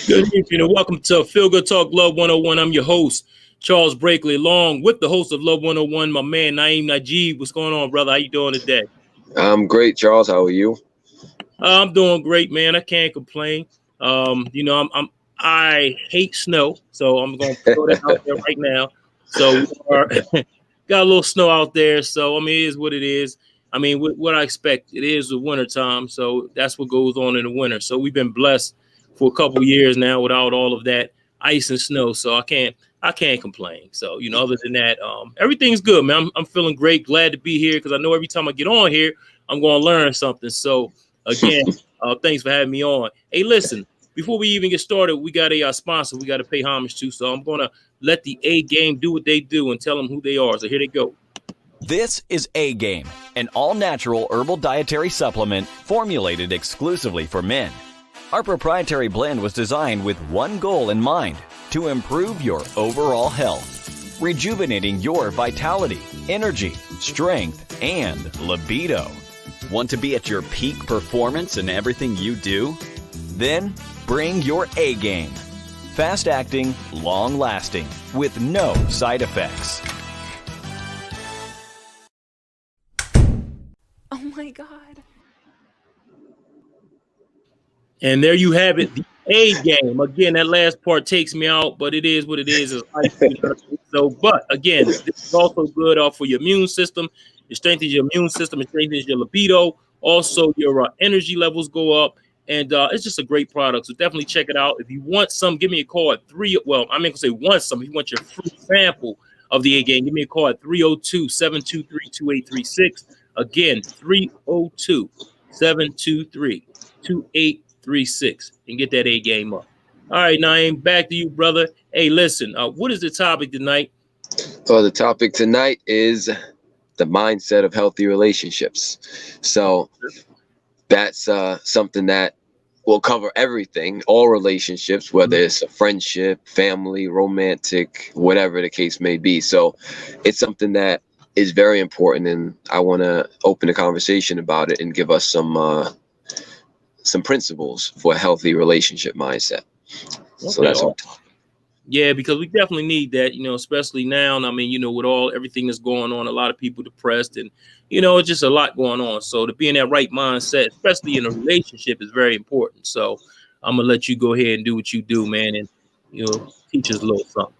Good evening and welcome to Feel Good Talk Love 101. I'm your host, Charles Brakely, along with the host of Love 101, my man, Naeem Najib. What's going on, brother? How you doing today? I'm great, Charles. How are you? I'm doing great, man. I can't complain. I hate snow, so I'm going to throw that out there right now. So we are got a little snow out there, so I mean, it is what it is. I mean, what I expect, it is the winter time, so that's what goes on in the winter. So we've been blessed for a couple years now without all of that ice and snow, so I can't complain. So other than that, everything's good, man. I'm feeling great, glad to be here because I know every time I get on here, I'm going to learn something. So again, thanks for having me on. Hey, listen, before we even get started, we got a sponsor we got to pay homage to, so I'm going to let the A game do what they do and tell them who they are. So here they go. This is A Game, an all-natural herbal dietary supplement formulated exclusively for men. Our proprietary blend was designed with one goal in mind: to improve your overall health, rejuvenating your vitality, energy, strength, and libido. Want to be at your peak performance in everything you do? Then bring your A game. Fast-acting, long-lasting, with no side effects. Oh my God. And there you have it, the A game. Again, that last part takes me out, but it is what it is. So, but again, this is also good for your immune system. It strengthens your immune system. It strengthens your libido. Also, your energy levels go up. And it's just a great product. So definitely check it out. If you want some, give me a call at 3. Well, I'm going to say want some. If you want your free sample of the A game, give me a call at 302-723-2836. Again, 302-723-2836 and get that A game up. All right, Naeem, back to you, brother. Hey, listen, what is the topic tonight? So the topic tonight is the mindset of healthy relationships. So that's something that will cover everything, all relationships, whether it's a friendship, family, romantic, whatever the case may be. So it's something that is very important, and I want to open a conversation about it and give us some principles for a healthy relationship mindset. Okay. So that's what. Yeah, because we definitely need that, especially now. I mean, with everything that's going on, a lot of people depressed and, it's just a lot going on. So to be in that right mindset, especially in a relationship, is very important. So I'm going to let you go ahead and do what you do, man, and, teach us a little something.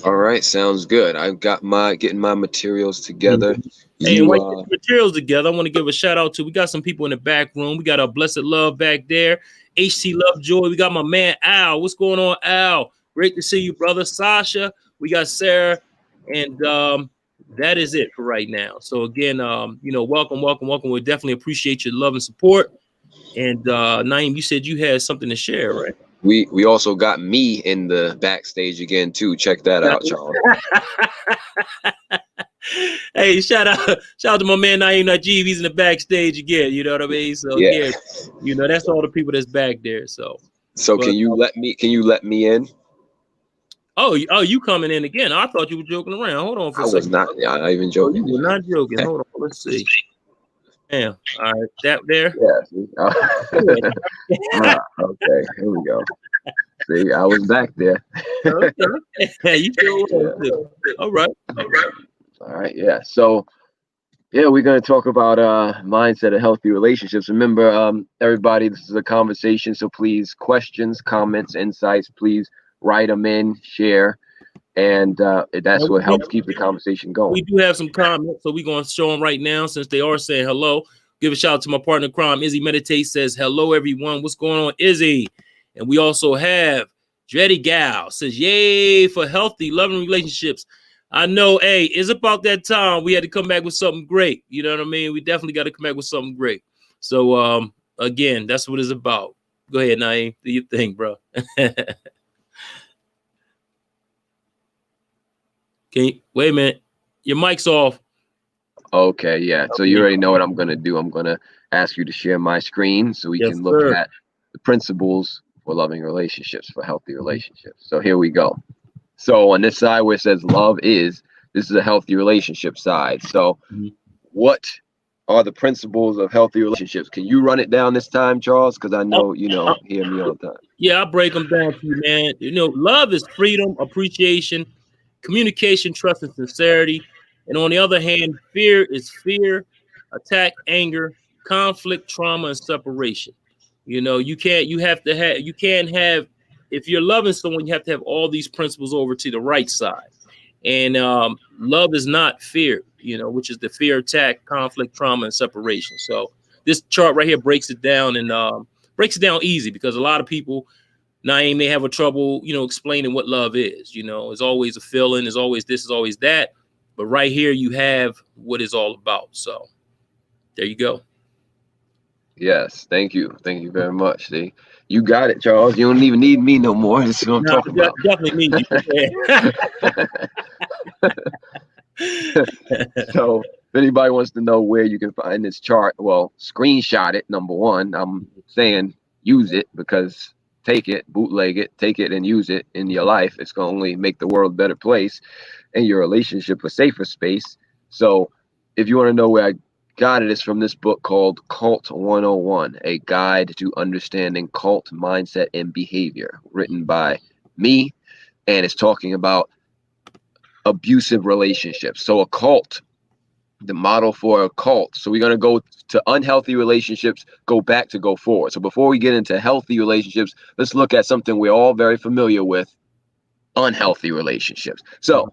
All right, sounds good. I've got getting my materials together. Hey, and while you get the materials together, I want to give a shout out to, we got some people in the back room. We got our Blessed Love back there, HT Lovejoy. We got my man Al. What's going on, Al? Great to see you, brother. Sasha, we got Sarah, and that is it for right now. So again, welcome. We definitely appreciate your love and support. And Naeem, you said you had something to share, right? We also got me in the backstage again too. Check that out, Charles. Hey, shout out to my man Naeem Najib. He's in the backstage again. You know what I mean? So yeah, that's all the people that's back there. So can you let me in? Oh, you coming in again? I thought you were joking around. Hold on for a second. I was not even joking. You were not joking. Hold on. Let's see. Damn. All right. That there? Yeah. Okay. Here we go. See, I was back there. Okay. You sure too. All right. All right. Yeah. So, we're going to talk about mindset of healthy relationships. Remember, everybody, this is a conversation. So please, questions, comments, insights, please write them in, share, and that's what helps keep the conversation going. We do have some comments, so we're going to show them right now since they are saying hello. Give a shout out to my partner in crime, Izzy Meditate, says hello, everyone. What's going on, Izzy? And we also have Dreddy Gal says, yay for healthy, loving relationships. I know, hey, it's about that time we had to come back with something great. You know what I mean? We definitely got to come back with something great. So, again, that's what it's about. Go ahead, Naeem. Do your thing, bro. Wait a minute. Your mic's off. Okay, yeah. So you already know what I'm going to do. I'm going to ask you to share my screen so we can look at the principles for loving relationships, for healthy relationships. So here we go. So on this side where it says love is, this is a healthy relationship side. So what are the principles of healthy relationships? Can you run it down this time, Charles? Because I know you hear me all the time. Yeah, I'll break them down to you, man. Love is freedom, appreciation, communication, trust, and sincerity. And on the other hand, fear is fear, attack, anger, conflict, trauma, and separation. You can't have, if you're loving someone, you have to have all these principles over to the right side. And love is not fear, which is the fear, attack, conflict, trauma, and separation. So this chart right here breaks it down and breaks it down easy, because a lot of people, Naeem, they have a trouble, explaining what love is. It's always a feeling, it's always this, is always that. But right here, you have what it's all about. So there you go. Yes, thank you very much. See, you got it, Charles. You don't even need me no more. This is what I'm No, talking about. definitely need you. So if anybody wants to know where you can find this chart, well, screenshot it. Number one, I'm saying use it, because take it, bootleg it, take it and use it in your life. It's going to only make the world a better place and your relationship a safer space. So if you want to know where I got it, it's from this book called Cult 101, A Guide to Understanding Cult Mindset and Behavior, written by me. And it's talking about abusive relationships. So a cult, the model for a cult. So we're going to go to unhealthy relationships, go back to go forward. So before we get into healthy relationships, let's look at something we're all very familiar with: unhealthy relationships. So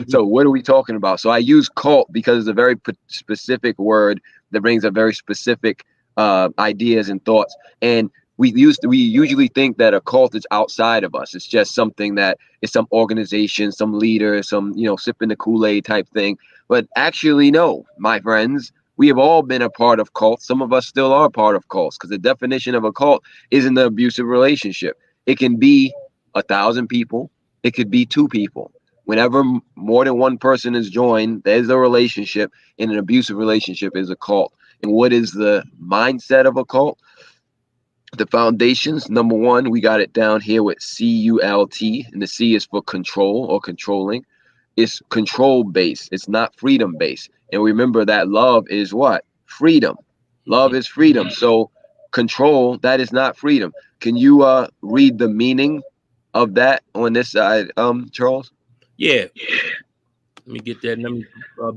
so what are we talking about? So I use cult because it's a very specific word that brings up very specific ideas and thoughts. And we usually think that a cult is outside of us. It's just something that is some organization, some leader, some sipping the Kool-Aid type thing. But actually, no, my friends, we have all been a part of cults. Some of us still are part of cults, because the definition of a cult isn't the abusive relationship. It can be 1,000 people. It could be 2 people. Whenever more than one person is joined, there's a relationship, and an abusive relationship is a cult. And what is the mindset of a cult? The foundations, number one, we got it down here with CULT, and the C is for control or controlling. It's control based. It's not freedom based. And remember that love is what? Freedom. Love is freedom. So control, that is not freedom. Can you read the meaning of that on this side, Charles? Yeah. Let me get that. Let me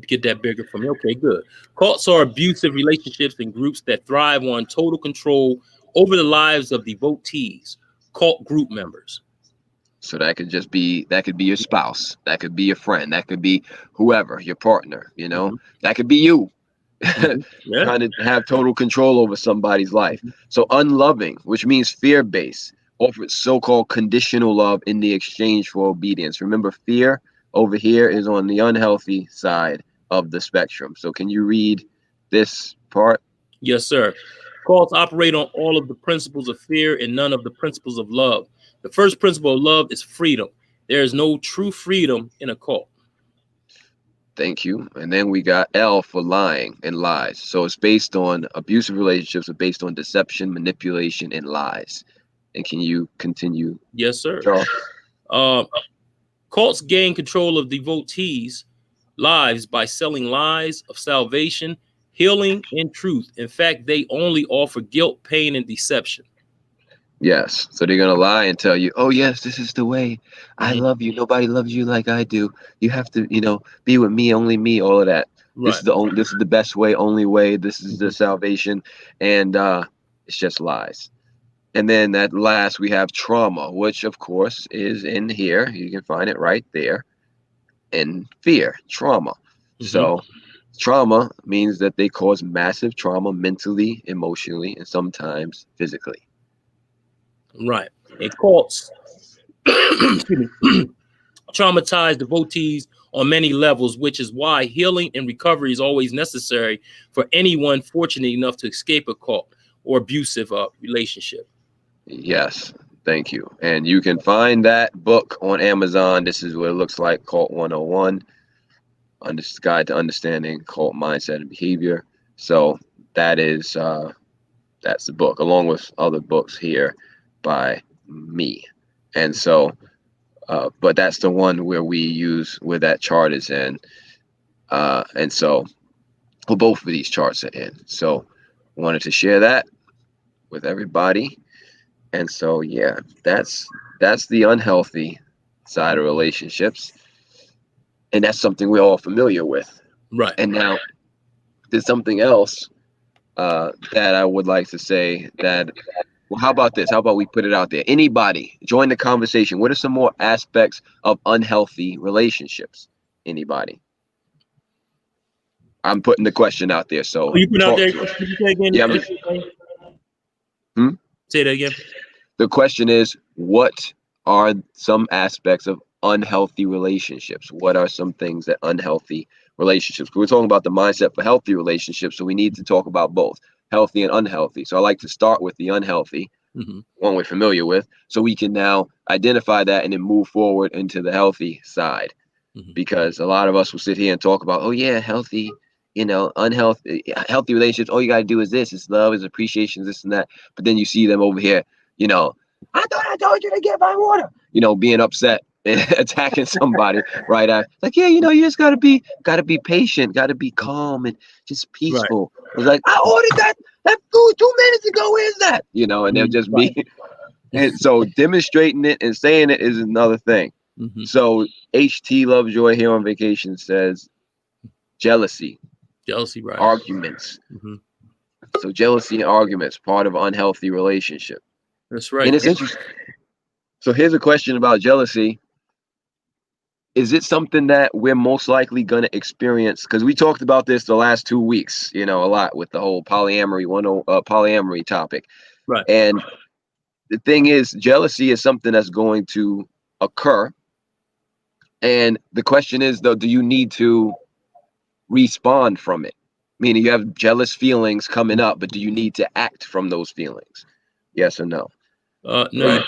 get that bigger for me. Okay, good. Cults are abusive relationships and groups that thrive on total control over the lives of devotees, cult group members. So that could be your spouse, that could be your friend, that could be whoever, your partner, that could be you. Yeah. Trying to have total control over somebody's life. So unloving, which means fear-based, offers so-called conditional love in the exchange for obedience. Remember, fear over here is on the unhealthy side of the spectrum. So can you read this part? Yes, sir. Cults operate on all of the principles of fear and none of the principles of love. The first principle of love is freedom. There is no true freedom in a cult. Thank you. And then we got L for lying and lies. So it's based on abusive relationships are based on deception, manipulation, and lies. And can you continue? Yes, sir. Charles? Cults gain control of devotees' lives by selling lies of salvation, healing, and truth. In fact, they only offer guilt, pain, and deception. Yes. So they're going to lie and tell you, oh, yes, this is the way. I love you. Nobody loves you like I do. You have to, be with me, only me, all of that. Right. This is the best way, only way. This is the salvation. And it's just lies. And then at last, we have trauma, which, of course, is in here. You can find it right there. And fear, trauma. So trauma means that they cause massive trauma mentally, emotionally, and sometimes physically. Right. And cults traumatize devotees on many levels, which is why healing and recovery is always necessary for anyone fortunate enough to escape a cult or abusive relationship. Yes, thank you. And you can find that book on Amazon. This is what it looks like, Cult 101, Guide to Understanding Cult Mindset and Behavior. So that is that's the book, along with other books here by me. And so but that's the one where we use where that chart is in. And so Well, both of these charts are in. So I wanted to share that with everybody. And so yeah, that's the unhealthy side of relationships. And that's something we're all familiar with. Right. And now there's something else that I would like to say that, well, how about this? How about we put it out there? Anybody join the conversation. What are some more aspects of unhealthy relationships? Anybody? I'm putting the question out there. So You put out talk there. to us. Can you say again? Yeah, Say that again. the question is, what are some aspects of unhealthy relationships? What are some things that unhealthy relationships? We're talking about the mindset for healthy relationships, so we need to talk about both healthy and unhealthy. So I like to start with the unhealthy, one we're familiar with, so we can now identify that and then move forward into the healthy side. Because a lot of us will sit here and talk about, oh yeah, healthy, unhealthy, healthy relationships. All you gotta do is this: it's love, it's appreciation, this and that. But then you see them over here, I thought I told you to get my water. Being upset and attacking somebody right after. Like, yeah, you just gotta be patient, gotta be calm and just peaceful. Right. It's like, I ordered that food 2 minutes ago. Where's that? And they'll just be. And so demonstrating it and saying it is another thing. So HT Lovejoy here on vacation says jealousy, right? Arguments. So jealousy and arguments, part of unhealthy relationship. That's right. And it's interesting. So here's a question about jealousy. Is it something that we're most likely going to experience? Because we talked about this the last 2 weeks, a lot with the whole polyamory topic. Right. And the thing is, jealousy is something that's going to occur. And the question is, though, do you need to respond from it? Meaning you have jealous feelings coming up, but do you need to act from those feelings? Yes or no? No. Right.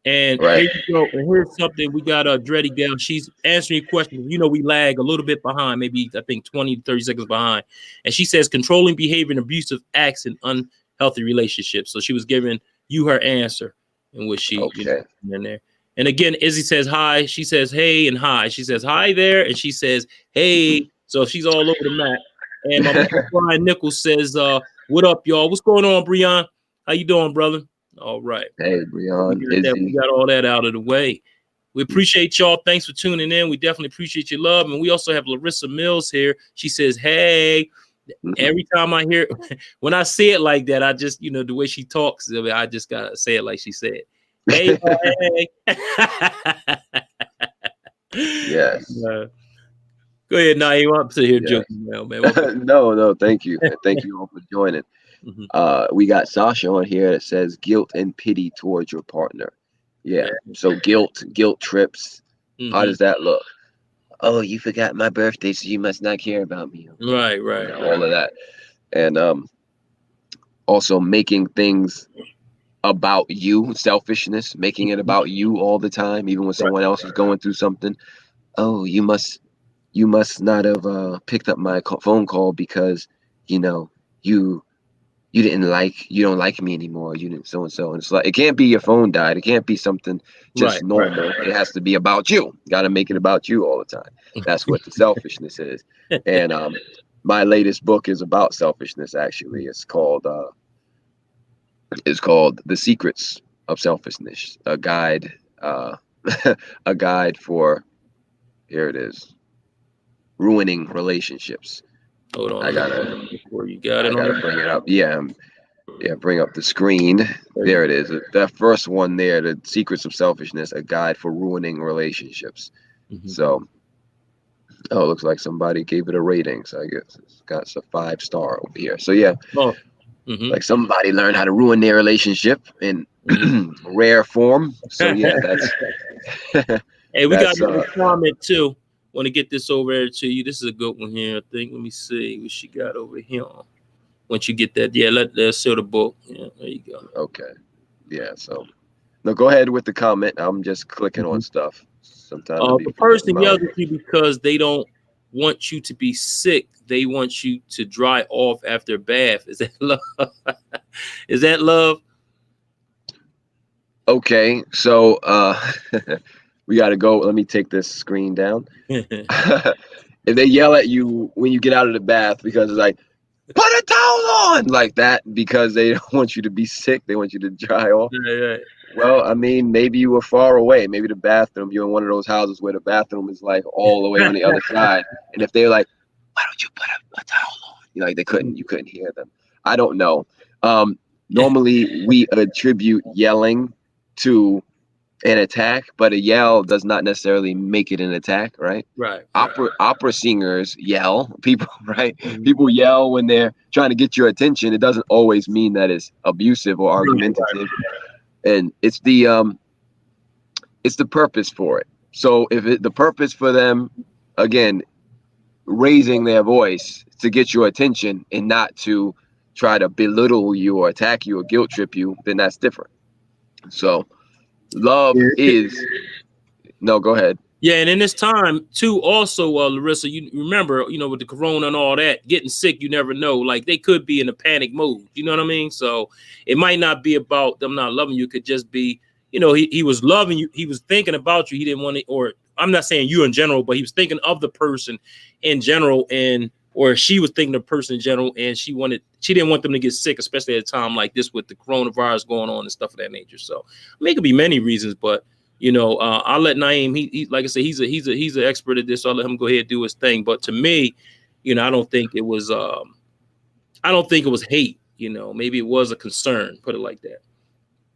And here you go. And here's something we got. Dreddy Gal. She's answering your question. We lag a little bit behind, maybe I think 20 to 30 seconds behind. And she says controlling behavior and abusive acts in unhealthy relationships. So she was giving you her answer in which she in there. And again, Izzy says hi. She says hey and hi. She says hi there, and she says hey. So she's all over the map. And my brother Brian Nichols says, "What up, y'all? What's going on, Breon? How you doing, brother?" All right. Hey, Breon. We got all that out of the way. We appreciate y'all. Thanks for tuning in. We definitely appreciate your love. And we also have Larissa Mills here. She says, hey. Every time I hear, when I say it like that, I just, the way she talks, I just got to say it like she said. Hey, hey. Yes. Go ahead, Naeem. I'm sitting here joking now, man. No, thank you. Thank you all for joining. We got Sasha on here that says guilt and pity towards your partner. Yeah. So guilt trips. How does that look? Oh, you forgot my birthday, so you must not care about me. Right. All of that. And also making things about you, selfishness, making it about you all the time, even when someone else is going through something. Oh, you must not have picked up my phone call because you don't like me anymore. You didn't so and so. And it's like, it can't be your phone died. It can't be something just normal. Right. It has to be about you. Got to make it about you all the time. That's what the selfishness is. And my latest book is about selfishness. Actually, it's called The Secrets of Selfishness, a guide for, here it is, ruining relationships. Hold on. I gotta bring it up. Yeah, bring up the screen. There it is. That first one there, The Secrets of Selfishness, a guide for ruining relationships. So, it looks like somebody gave it a rating. So I guess it's got a 5-star over here. So yeah, like somebody learned how to ruin their relationship in rare form. So yeah, that's. Hey, we got a comment too. Want to get this over to you. This is a good one here, I think. Let me see what she got over here. Once you get that, let's show the book. Yeah, there you go. Okay. Yeah, so no, go ahead with the comment. I'm just clicking on stuff. Sometimes the person yells at you because they don't want you to be sick. They want you to dry off after a bath. Is that love? Is that love? Okay, so we got to go. Let me take this screen down. if they yell at you when you get out of the bath because it's like, put a towel on, like that, because they don't want you to be sick, they want you to dry off. Yeah. Well, I mean, maybe you were far away. Maybe the bathroom, you're in one of those houses where the bathroom is like all the way on the other side. And if they're like, why don't you put a towel on? You know, like you couldn't hear them. I don't know. Normally we attribute yelling to an attack, but a yell does not necessarily make it an attack, right? Right. Opera singers yell, people, right? Mhm. People yell when they're trying to get your attention. It doesn't always mean that it's abusive or argumentative. And it's the purpose for it. So if the purpose for them, again, raising their voice to get your attention and not to try to belittle you or attack you or guilt trip you, then that's different. So love is no, go ahead. Yeah, and in this time too, also, Larissa, you remember, with the corona and all that, getting sick, you never know. Like they could be in a panic mode. You know what I mean? So it might not be about them not loving you. It could just be, he was loving you. He was thinking about you. He didn't want to, or I'm not saying you in general, but he was thinking of the person in general, or she was thinking of the person in general, and she didn't want them to get sick, especially at a time like this with the coronavirus going on and stuff of that nature. So I mean, it could be many reasons, but I'll let Naeem. He like I said, he's an expert at this. So I'll let him go ahead and do his thing. But to me, I don't think it was. I don't think it was hate. Maybe it was a concern. Put it like that.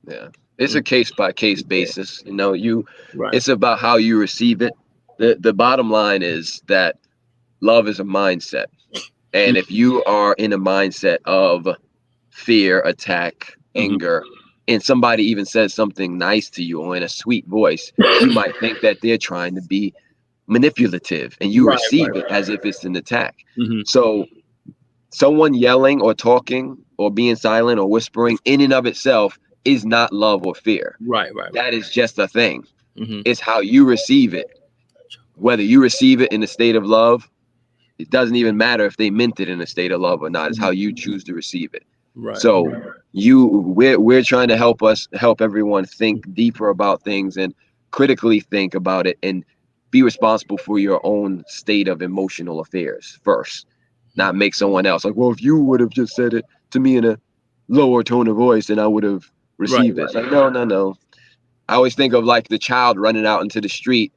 Yeah, it's a case by case basis. Right. It's about how you receive it. The bottom line is that love is a mindset, and if you are in a mindset of fear, attack, anger, and somebody even says something nice to you or in a sweet voice, you might think that they're trying to be manipulative, and you receive it as if it's an attack. So someone yelling or talking or being silent or whispering in and of itself is not love or fear. Right. That is just a thing. It's how you receive it. Whether you receive it in a state of love, it doesn't even matter if they meant it in a state of love or not. It's how you choose to receive it. Right. So we're trying to help everyone think deeper about things and critically think about it and be responsible for your own state of emotional affairs first, not make someone else like, well, if you would have just said it to me in a lower tone of voice, then I would have received it. Like, no. I always think of like the child running out into the street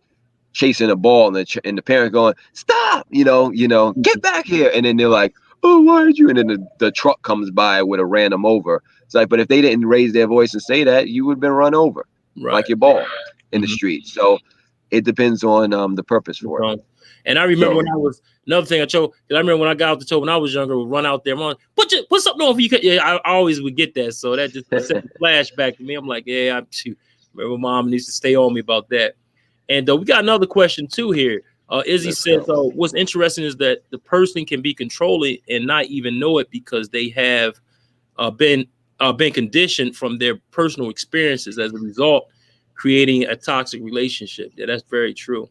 chasing a ball, and the parent going, stop, get back here, and then they're like, oh, why did you? And then the truck comes by with a ran them over. It's like, but if they didn't raise their voice and say that, you would have been run over like your ball in the street. So it depends on the purpose for it. And I remember when I was another thing I remember when I got out the toe when I was younger, would run out there, put something on for you. Yeah, I always would get that. So that just sent a flashback to me. I'm like, yeah, remember mom needs to stay on me about that. And we got another question too here. Izzy says, what's interesting is that the person can be controlling and not even know it because they have been conditioned from their personal experiences as a result, creating a toxic relationship. Yeah, that's very true.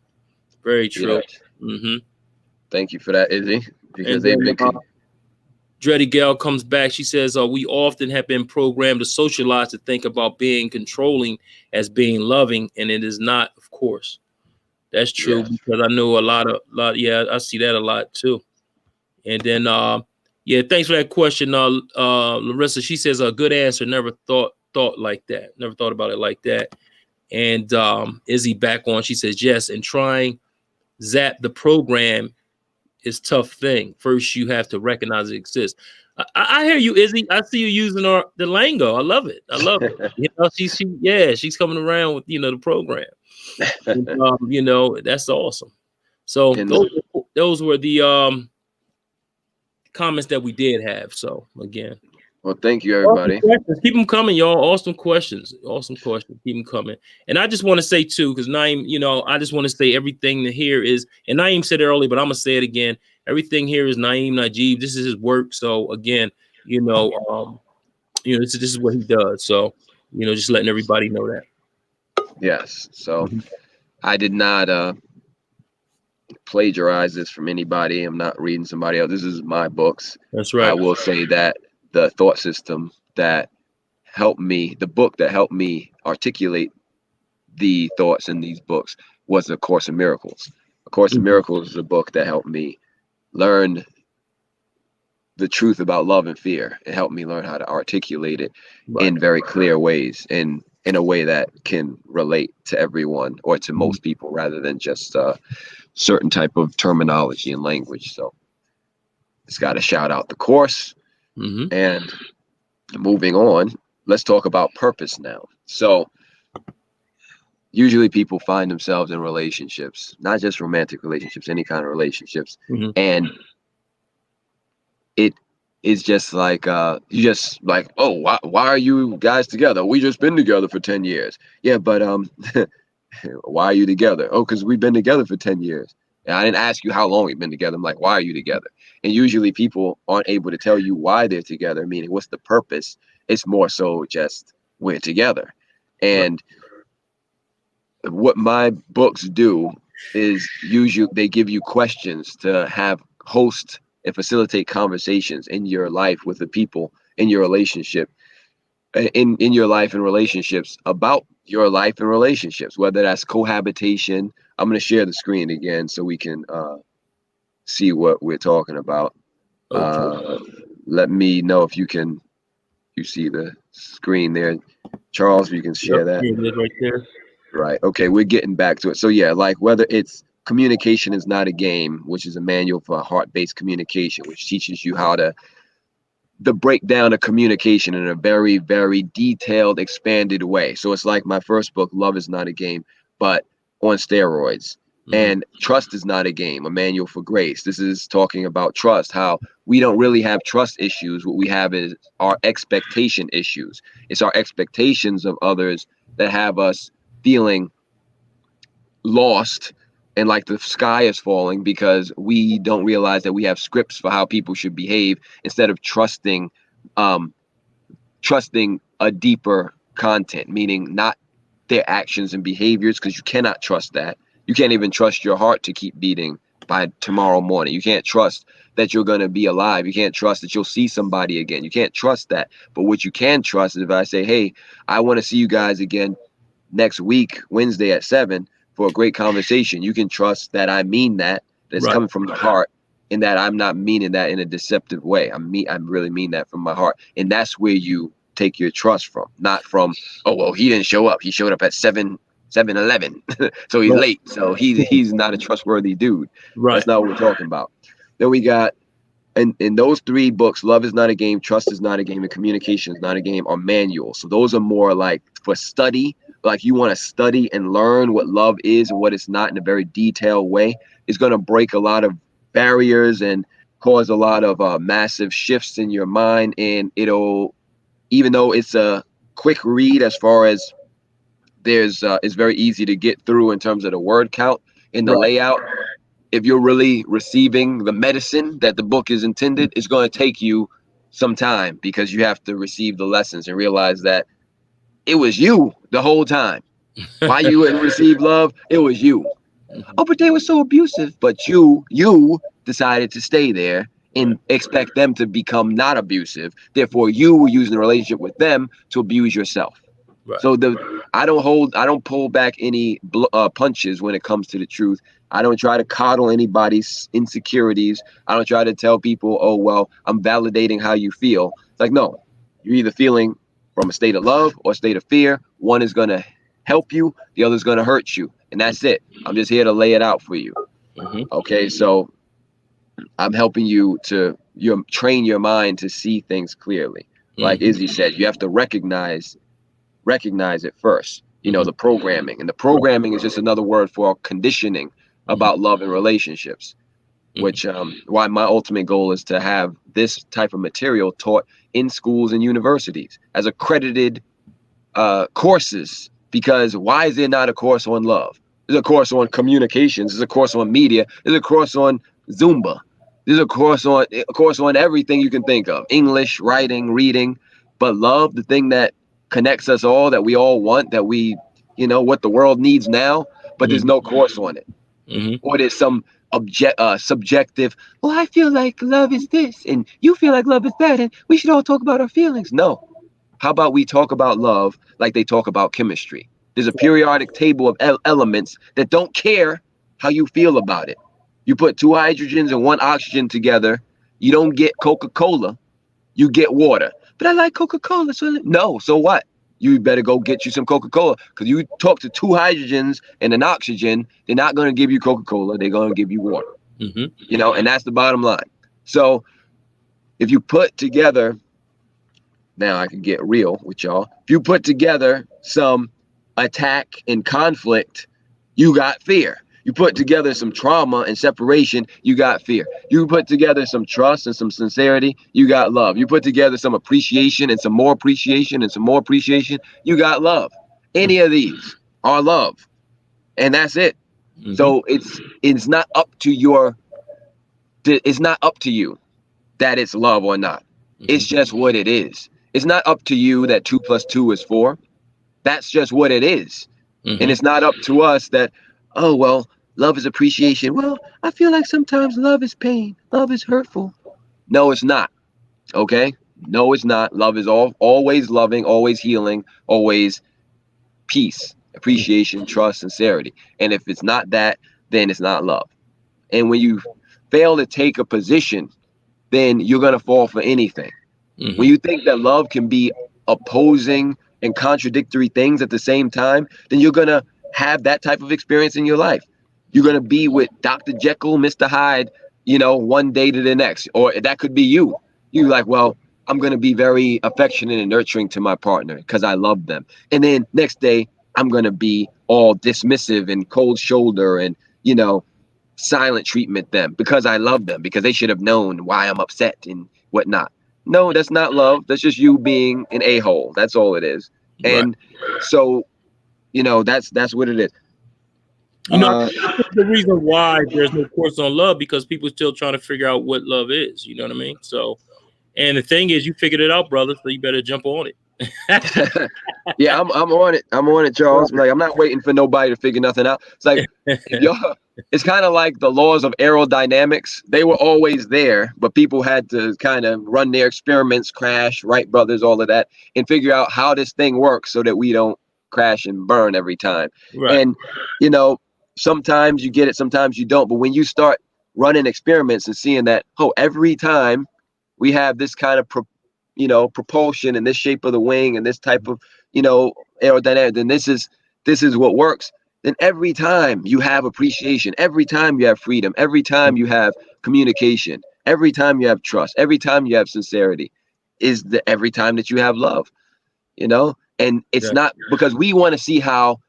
Very true. Yes. Thank you for that, Izzy. Because they've been Dreddy Gal comes back. She says, we often have been programmed to socialize to think about being controlling as being loving, and it is not, of course. That's true, because I know a lot. Yeah, I see that a lot too. And then, thanks for that question, Larissa. She says a good answer. Never thought like that. Never thought about it like that. And Izzy back on. She says yes. And trying zap the program is tough thing. First, you have to recognize it exists. I hear you, Izzy. I see you using the lingo. I love it. She's coming around with the program. And, that's awesome. So those were the comments that we did have. So again, well, thank you, everybody. Keep them coming, y'all. Awesome questions. Keep them coming. And I just want to say too, because Naeem, I just want to say everything here is, and Naeem said it earlier, but I'm gonna say it again. Everything here is Naeem Najib. This is his work. So again, this is what he does. So just letting everybody know that. Yes. So I did not plagiarize this from anybody. I'm not reading somebody else. This is my books. That's right. I will say that the thought system that helped me, the book that helped me articulate the thoughts in these books was A Course in Miracles. A Course in Mhm. Miracles is a book that helped me learn the truth about love and fear. It helped me learn how to articulate it Right. in very clear ways, in a way that can relate to everyone or to Mhm. most people rather than just certain type of terminology and language. So it's got to shout out the Course. Mhm. And moving on, let's talk about purpose now. So usually people find themselves in relationships, not just romantic relationships, any kind of relationships, Mhm. and it is just like you just like, oh, why are you guys together? We just been together for 10 years. Yeah, but why are you together? Oh, because we've been together for 10 years. And I didn't ask you how long we've been together. I'm like, why are you together? And usually people aren't able to tell you why they're together, meaning what's the purpose. It's more so just we're together. Right. And what my books do is usually they give you questions to have host and facilitate conversations in your life with the people in your relationship, in your life and relationships, about your life and relationships, whether that's cohabitation. I'm going to share the screen again so we can see what we're talking about. Okay. uh, Let me know if you see the screen there, Charles, if you can Yep. share that. Here it is right there. Right. Okay, we're getting back to it. So yeah, like whether it's Communication is Not a Game, which is a manual for heart-based communication, which teaches you how to the breakdown of communication in a very, very detailed, expanded way. So it's like my first book, Love is Not a Game, but on steroids. Mhm. And Trust is Not a Game, a manual for grace. This is talking about trust, how we don't really have trust issues. What we have is our expectation issues. It's our expectations of others that have us feeling lost and like the sky is falling because we don't realize that we have scripts for how people should behave instead of um trusting a deeper content, meaning not their actions and behaviors, because you cannot trust that. You can't even trust your heart to keep beating by tomorrow morning. You can't trust that you're going to be alive. You can't trust that you'll see somebody again. You can't trust that. But what you can trust is if I say, hey, I want to see you guys again next week, Wednesday at 7 for a great conversation, you can trust that I mean that it's Right. coming from the heart and that I'm not meaning that in a deceptive way. I really mean that from my heart. And that's where you take your trust from, not from, oh, well, he didn't show up. He showed up at 7:11. So he's Right. late. So he's not a trustworthy dude. That's Right. not what we're talking about. Then we got in those three books, Love is Not a Game, Trust is Not a Game, and Communication is Not a Game, are manuals. So those are more like for study, like you want to study and learn what love is and what it's not in a very detailed way. It's going to break a lot of barriers and cause a lot of massive shifts in your mind. And it'll, even though it's a quick read as far as it's very easy to get through in terms of the word count and the Right. layout. If you're really receiving the medicine that the book is intended, it's going to take you some time because you have to receive the lessons and realize that it was you the whole time. Why you wouldn't receive love? It was you. Mhm. Oh, but they were so abusive. But you decided to stay there Right. and expect them to become not abusive. Therefore, you were using the relationship with them to abuse yourself. Right. So I don't pull back any punches when it comes to the truth. I don't try to coddle anybody's insecurities. I don't try to tell people, oh, well, I'm validating how you feel. It's like, no, you're either feeling from a state of love or a state of fear. One is going to help you. The other is going to hurt you. And that's it. I'm just here to lay it out for you. Mhm. Okay. So I'm helping you to train your mind to see things clearly. Like Mhm. Izzy said, you have to recognize it first, Mhm. the programming. And the Right. programming is just another word for conditioning Mhm. about love and relationships, Mhm. which why my ultimate goal is to have this type of material taught in schools and universities as accredited courses. Because why is there not a course on love? There's a course on communications. There's a course on media. There's a course on Zumba. There's a course on everything you can think of: English, writing, reading. But love, the thing that connects us all, that we all want, that what the world needs now. But there's Mhm. no course on it, Mhm. or there's some subjective. Well, I feel like love is this, and you feel like love is that, and we should all talk about our feelings. No, how about we talk about love like they talk about chemistry? There's a periodic table of elements that don't care how you feel about it. You put two hydrogens and one oxygen together, you don't get Coca-Cola, you get water. But I like Coca-Cola. So no, so what? You better go get you some Coca-Cola, because you talk to two hydrogens and an oxygen, they're not going to give you Coca-Cola, they're going to give you water. You know, and that's the bottom line. So if you put together, now I can get real with y'all. If you put together some attack and conflict, you got fear. You put together some trauma and separation, you got fear. You put together some trust and some sincerity, you got love. You put together some appreciation and some more appreciation and some more appreciation, you got love. Any of these are love. And that's it. So it's not up to you that it's love or not. It's just what it is. It's not up to you that 2 + 2 is 4. That's just what it is. And it's not up to us that, oh, well, love is appreciation. Well, I feel like sometimes love is pain. Love is hurtful. No, it's not. Okay? No, it's not. Love is always loving, always healing, always peace, appreciation, trust, sincerity. And if it's not that, then it's not love. And when you fail to take a position, then you're going to fall for anything. When you think that love can be opposing and contradictory things at the same time, then you're going to have that type of experience in your life. You're going to be with Dr. Jekyll, Mr. Hyde, you know, one day to the next. Or that could be you. You're like, well, I'm going to be very affectionate and nurturing to my partner because I love them. And then next day, I'm going to be all dismissive and cold shoulder and, you know, silent treatment them because I love them, because they should have known why I'm upset and whatnot. No, that's not love. That's just you being an a-hole. That's all it is. And so, you know, that's what it is. You know, I think the reason why there's no course on love, because people still trying to figure out what love is. You know what I mean? So, and the thing is, you figured it out, brother. So you better jump on it. Yeah, I'm on it. I'm on it, Charles. Like, I'm not waiting for nobody to figure nothing out. It's like, it's kind of like the laws of aerodynamics. They were always there, but people had to kind of run their experiments, crash, Wright brothers, all of that, and figure out how this thing works so that we don't crash and burn every time. And, you know, sometimes you get it, sometimes you don't. But when you start running experiments and seeing that, oh, every time we have this kind of propulsion and this shape of the wing and this type of, you know, aerodynamic, then this is what works. Then every time you have appreciation, every time you have freedom, every time you have communication, every time you have trust, every time you have sincerity, is every time that you have love, you know? And it's not because we want to see how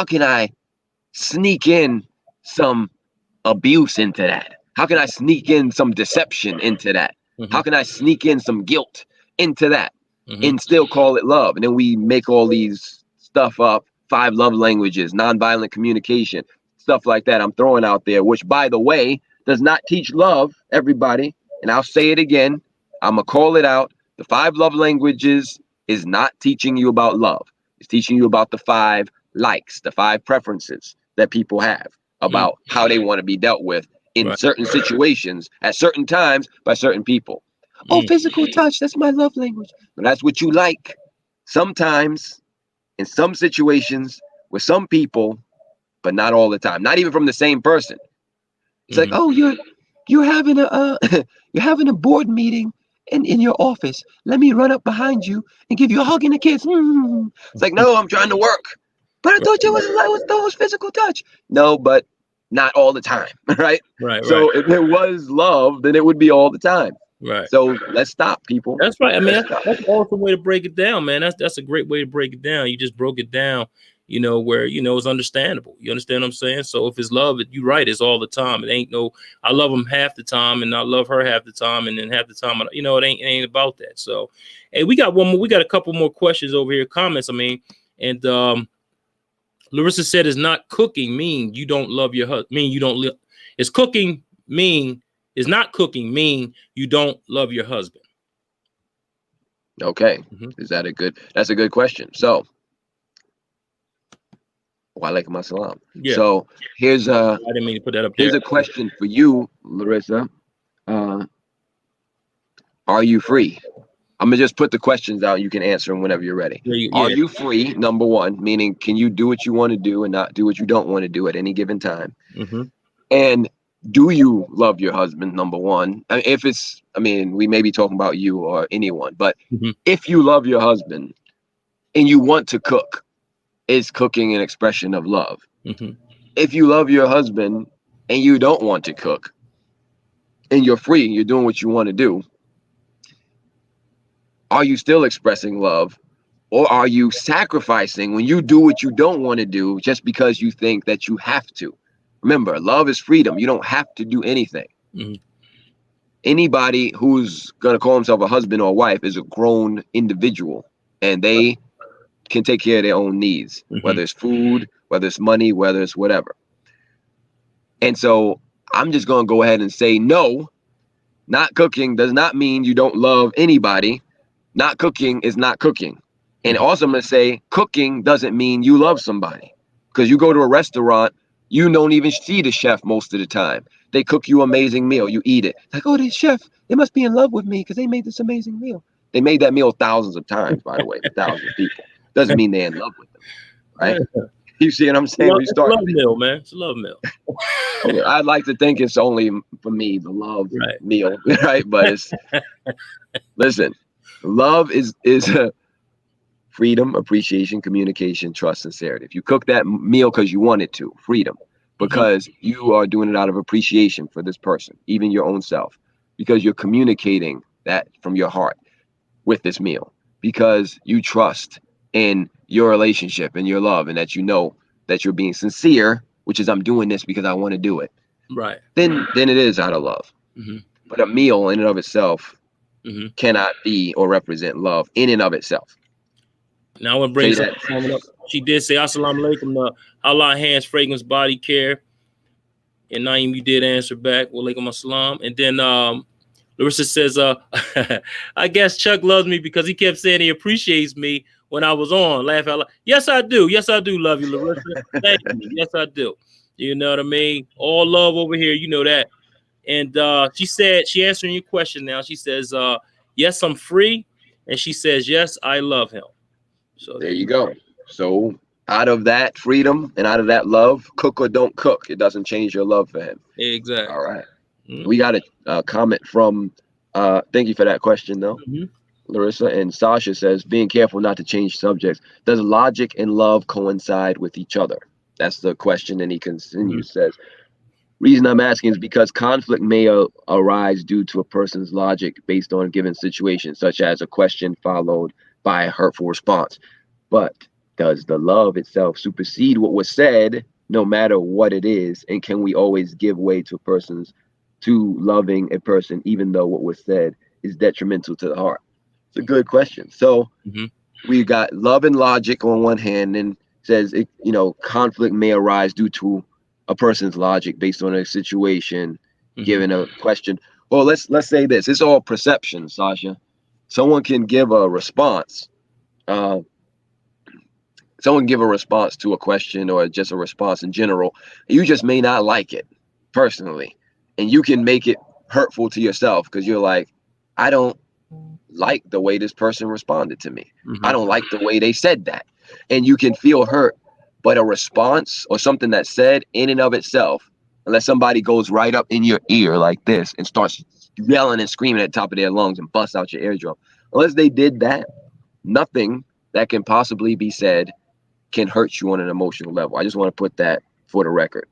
can I sneak in some abuse into that? How can I sneak in some deception into that? How can I sneak in some guilt into that and still call it love? And then we make all these stuff up, 5 love languages, nonviolent communication, stuff like that I'm throwing out there, which, by the way, does not teach love, everybody. And I'll say it again. I'm going to call it out. The 5 love languages is not teaching you about love. It's teaching you about the 5 likes, the 5 preferences that people have about how they want to be dealt with in certain situations at certain times by certain people. Oh, physical touch, that's my love language. But that's what you like. Sometimes, in some situations, with some people, but not all the time. Not even from the same person. It's like, oh, you're having a you're having a board meeting in your office. Let me run up behind you and give you a hug and a kiss. It's like, no, I'm trying to work. But I thought you was physical touch. No, but not all the time, right? So if it was love, then it would be all the time. So let's stop, people. That's right. I mean, that's an awesome way to break it down, man. That's a great way to break it down. You just broke it down, you know, where, you know, it's understandable. You understand what I'm saying? So if it's love, you're right, it's all the time. It ain't no, I love him half the time and I love her half the time, and then half the time, you know, it ain't about that. So, hey, we got a couple more questions over here, comments. I mean, and Larissa said, "Is not cooking mean you don't love your husband? Mean you don't live? Is cooking mean? Is not cooking mean you don't love your husband?" Okay, that's a good question. So, walaikum assalam. Yeah. So here's I didn't mean to put that up there. Here's a question for you, Larissa. Are you free? I'm gonna just put the questions out. You can answer them whenever you're ready. Are you free? Number one, meaning can you do what you want to do and not do what you don't want to do at any given time? Mm-hmm. And do you love your husband? Number one. We may be talking about you or anyone, but Mm-hmm. if you love your husband and you want to cook, is cooking an expression of love? Mm-hmm. If you love your husband and you don't want to cook and you're free, you're doing what you want to do, are you still expressing love? Or are you sacrificing when you do what you don't want to do just because you think that you have to? Remember, love is freedom. You don't have to do anything. Mm-hmm. Anybody who's going to call himself a husband or a wife is a grown individual, and they can take care of their own needs, Mm-hmm. whether it's food, whether it's money, whether it's whatever. And so I'm just going to go ahead and say no. Not cooking does not mean you don't love anybody. Not cooking is not cooking. And also I'm going to say cooking doesn't mean you love somebody. Because you go to a restaurant, you don't even see the chef most of the time. They cook you an amazing meal. You eat it. Like, oh, this chef, they must be in love with me because they made this amazing meal. They made that meal thousands of times, by the way, with thousands of people. Doesn't mean they're in love with them, right? You see what I'm saying? It's a love meal, man. It's a love meal. I'd like to think it's only for me, the love meal, right? But it's, listen, love is freedom, appreciation, communication, trust, sincerity. If you cook that meal because you wanted to, freedom, because you are doing it out of appreciation for this person, even your own self, because you're communicating that from your heart with this meal, because you trust in your relationship and your love, and that you know that you're being sincere, which is I'm doing this because I want to do it. Right. Then it is out of love. Mm-hmm. But a meal in and of itself Mm-hmm. cannot be or represent love in and of itself. Now I want to bring something up. She did say, Assalamu alaikum, the Allah Hands Fragrance Body Care. And Naeem, you did answer back. Wa alaikum assalam. And then Larissa says, I guess Chuck loves me because he kept saying he appreciates me when I was on. Laugh out loud. Yes, I do. Yes, I do love you, Larissa. Thank you. Yes, I do. You know what I mean? All love over here. You know that. And she said, she answering your question now. She says, yes, I'm free. And she says, yes, I love him. So there you go. So out of that freedom and out of that love, cook or don't cook, it doesn't change your love for him. Exactly. All right. Mm-hmm. We got a comment from, thank you for that question, though. Mm-hmm. Larissa and Sasha says, being careful not to change subjects. Does logic and love coincide with each other? That's the question. And he continues, says, reason I'm asking is because conflict may arise due to a person's logic based on a given situation, such as a question followed by a hurtful response. But does the love itself supersede what was said, no matter what it is? And can we always give way to loving a person, even though what was said is detrimental to the heart? It's a good question. So we got love and logic on one hand, and says, conflict may arise due to a person's logic based on a situation, given a question. Well, let's say this. It's all perception, Sasha. Someone can give a response. Someone can give a response to a question or just a response in general. You just may not like it personally. And you can make it hurtful to yourself because you're like, I don't like the way this person responded to me. I don't like the way they said that. And you can feel hurt. But a response or something that's said in and of itself, unless somebody goes right up in your ear like this and starts yelling and screaming at the top of their lungs and busts out your eardrum, unless they did that, nothing that can possibly be said can hurt you on an emotional level. I just want to put that for the record.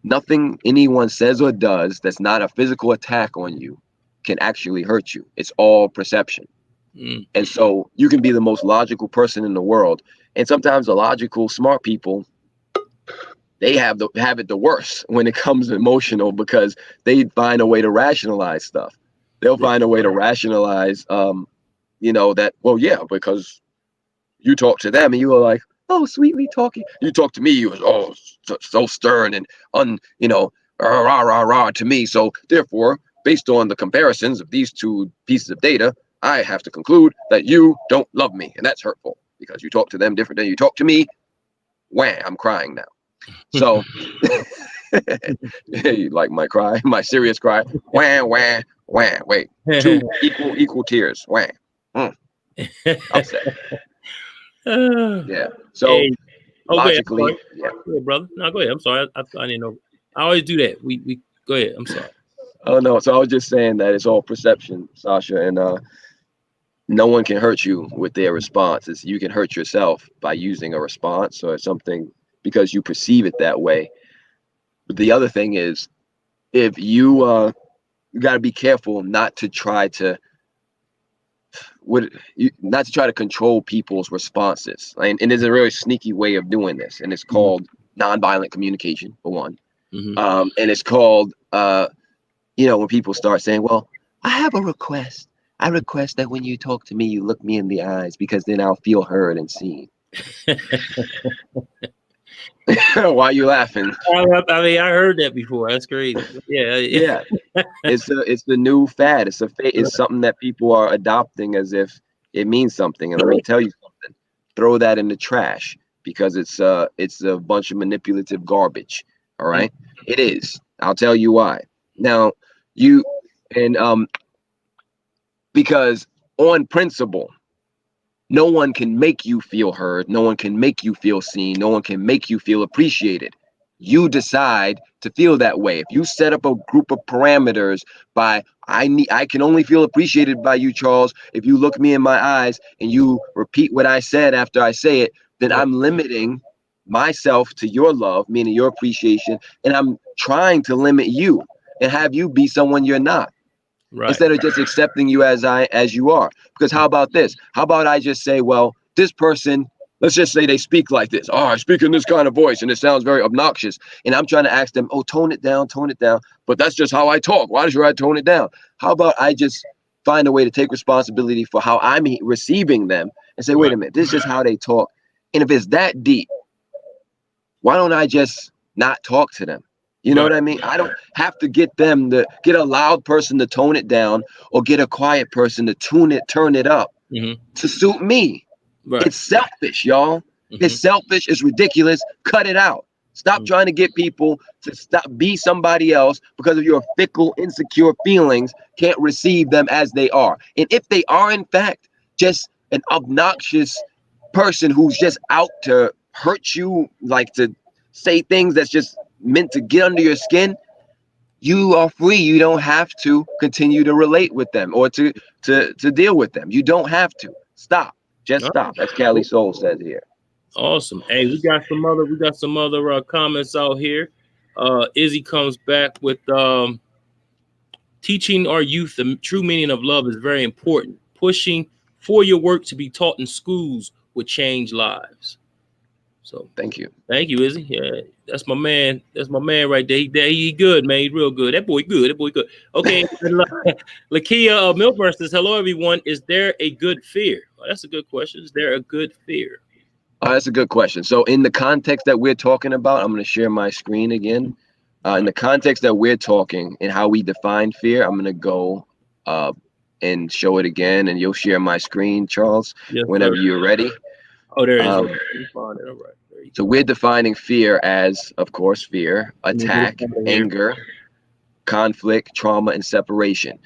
Nothing anyone says or does that's not a physical attack on you can actually hurt you. It's all perception. And so you can be the most logical person in the world. And sometimes the logical, smart people, they have it the worst when it comes to emotional, because they find a way to rationalize stuff. They'll find a way to rationalize, that, well, yeah, because you talk to them and you were like, oh, sweetly talking. You talk to me, you was, so stern and rah, rah, rah to me. So therefore, based on the comparisons of these two pieces of data, I have to conclude that you don't love me. And that's hurtful because you talk to them different than you talk to me. Wham, I'm crying now. So you like my cry, my serious cry. Wham, wham, wham. Wait, two equal tears. Wham. Upset. Yeah. So Hey, okay, I'm logically, sorry. yeah. Go ahead, brother. No, go ahead. I'm sorry. I didn't know. I always do that. We go ahead. I'm sorry. Oh no. So I was just saying that it's all perception, Sasha, and no one can hurt you with their response. You can hurt yourself by using a response or something because you perceive it that way. But the other thing is, if you got to be careful not to try to not to try to control people's responses. And there's a really sneaky way of doing this, and it's called nonviolent communication, for one. Mm-hmm. And it's called when people start saying, well, I have a request. I request that when you talk to me, you look me in the eyes because then I'll feel heard and seen. Why are you laughing? I mean, I heard that before. That's crazy. Yeah. Yeah, it's the new fad. It's something that people are adopting as if it means something. And let me tell you something. Throw that in the trash because it's a bunch of manipulative garbage. All right, it is. I'll tell you why. Now, you and because on principle, no one can make you feel heard. No one can make you feel seen. No one can make you feel appreciated. You decide to feel that way. If you set up a group of parameters by I can only feel appreciated by you, Charles, if you look me in my eyes and you repeat what I said after I say it, then I'm limiting myself to your love, meaning your appreciation, and I'm trying to limit you and have you be someone you're not. Right. Instead of just accepting you as you are. Because how about this? How about I just say, well, this person, let's just say they speak like this. Oh, I speak in this kind of voice and it sounds very obnoxious. And I'm trying to ask them, oh, tone it down. But that's just how I talk. Why should I tone it down? How about I just find a way to take responsibility for how I'm receiving them and say, wait a minute, this is just how they talk. And if it's that deep, why don't I just not talk to them? You know what I mean? I don't have to get a loud person to tone it down or get a quiet person to turn it up to suit me. Right. It's selfish, y'all. It's selfish. It's ridiculous. Cut it out. Stop trying to get people to be somebody else because of your fickle, insecure feelings. Can't receive them as they are. And if they are, in fact, just an obnoxious person who's just out to hurt you, like to say things that's just meant to get under your skin, you are free. You don't have to continue to relate with them or to deal with them. You don't have to. Stop. Just stop. That's Cali Soul says here. Awesome. Hey, we got some other comments out here. Izzy comes back with teaching our youth the true meaning of love is very important. Pushing for your work to be taught in schools would change lives. So thank you, Izzy. Yeah, that's my man. That's my man right there. He good, man. He real good. That boy good. Okay, Lakia Milburn says, "Hello, everyone. Is there a good fear?" Oh, that's a good question. Is there a good fear? That's a good question. So in the context that we're talking about, I'm going to share my screen again. In the context that we're talking and how we define fear, I'm going to go and show it again, and you'll share my screen, Charles, whenever you're ready. Oh, there it is. All right. So we're defining fear as, of course, fear, attack, anger, conflict, trauma, and separation.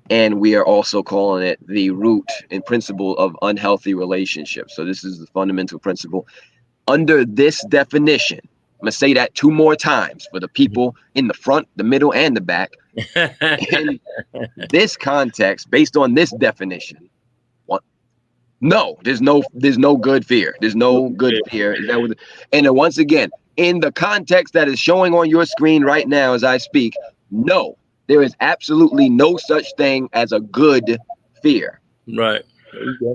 And we are also calling it the root and principle of unhealthy relationships. So this is the fundamental principle. Under this definition, I'm going to say that 2 more times for the people in the front, the middle, and the back. In this context, based on this definition, no, there's no good fear. There's no good fear. And then once again, in the context that is showing on your screen right now as I speak, no, there is absolutely no such thing as a good fear. Right.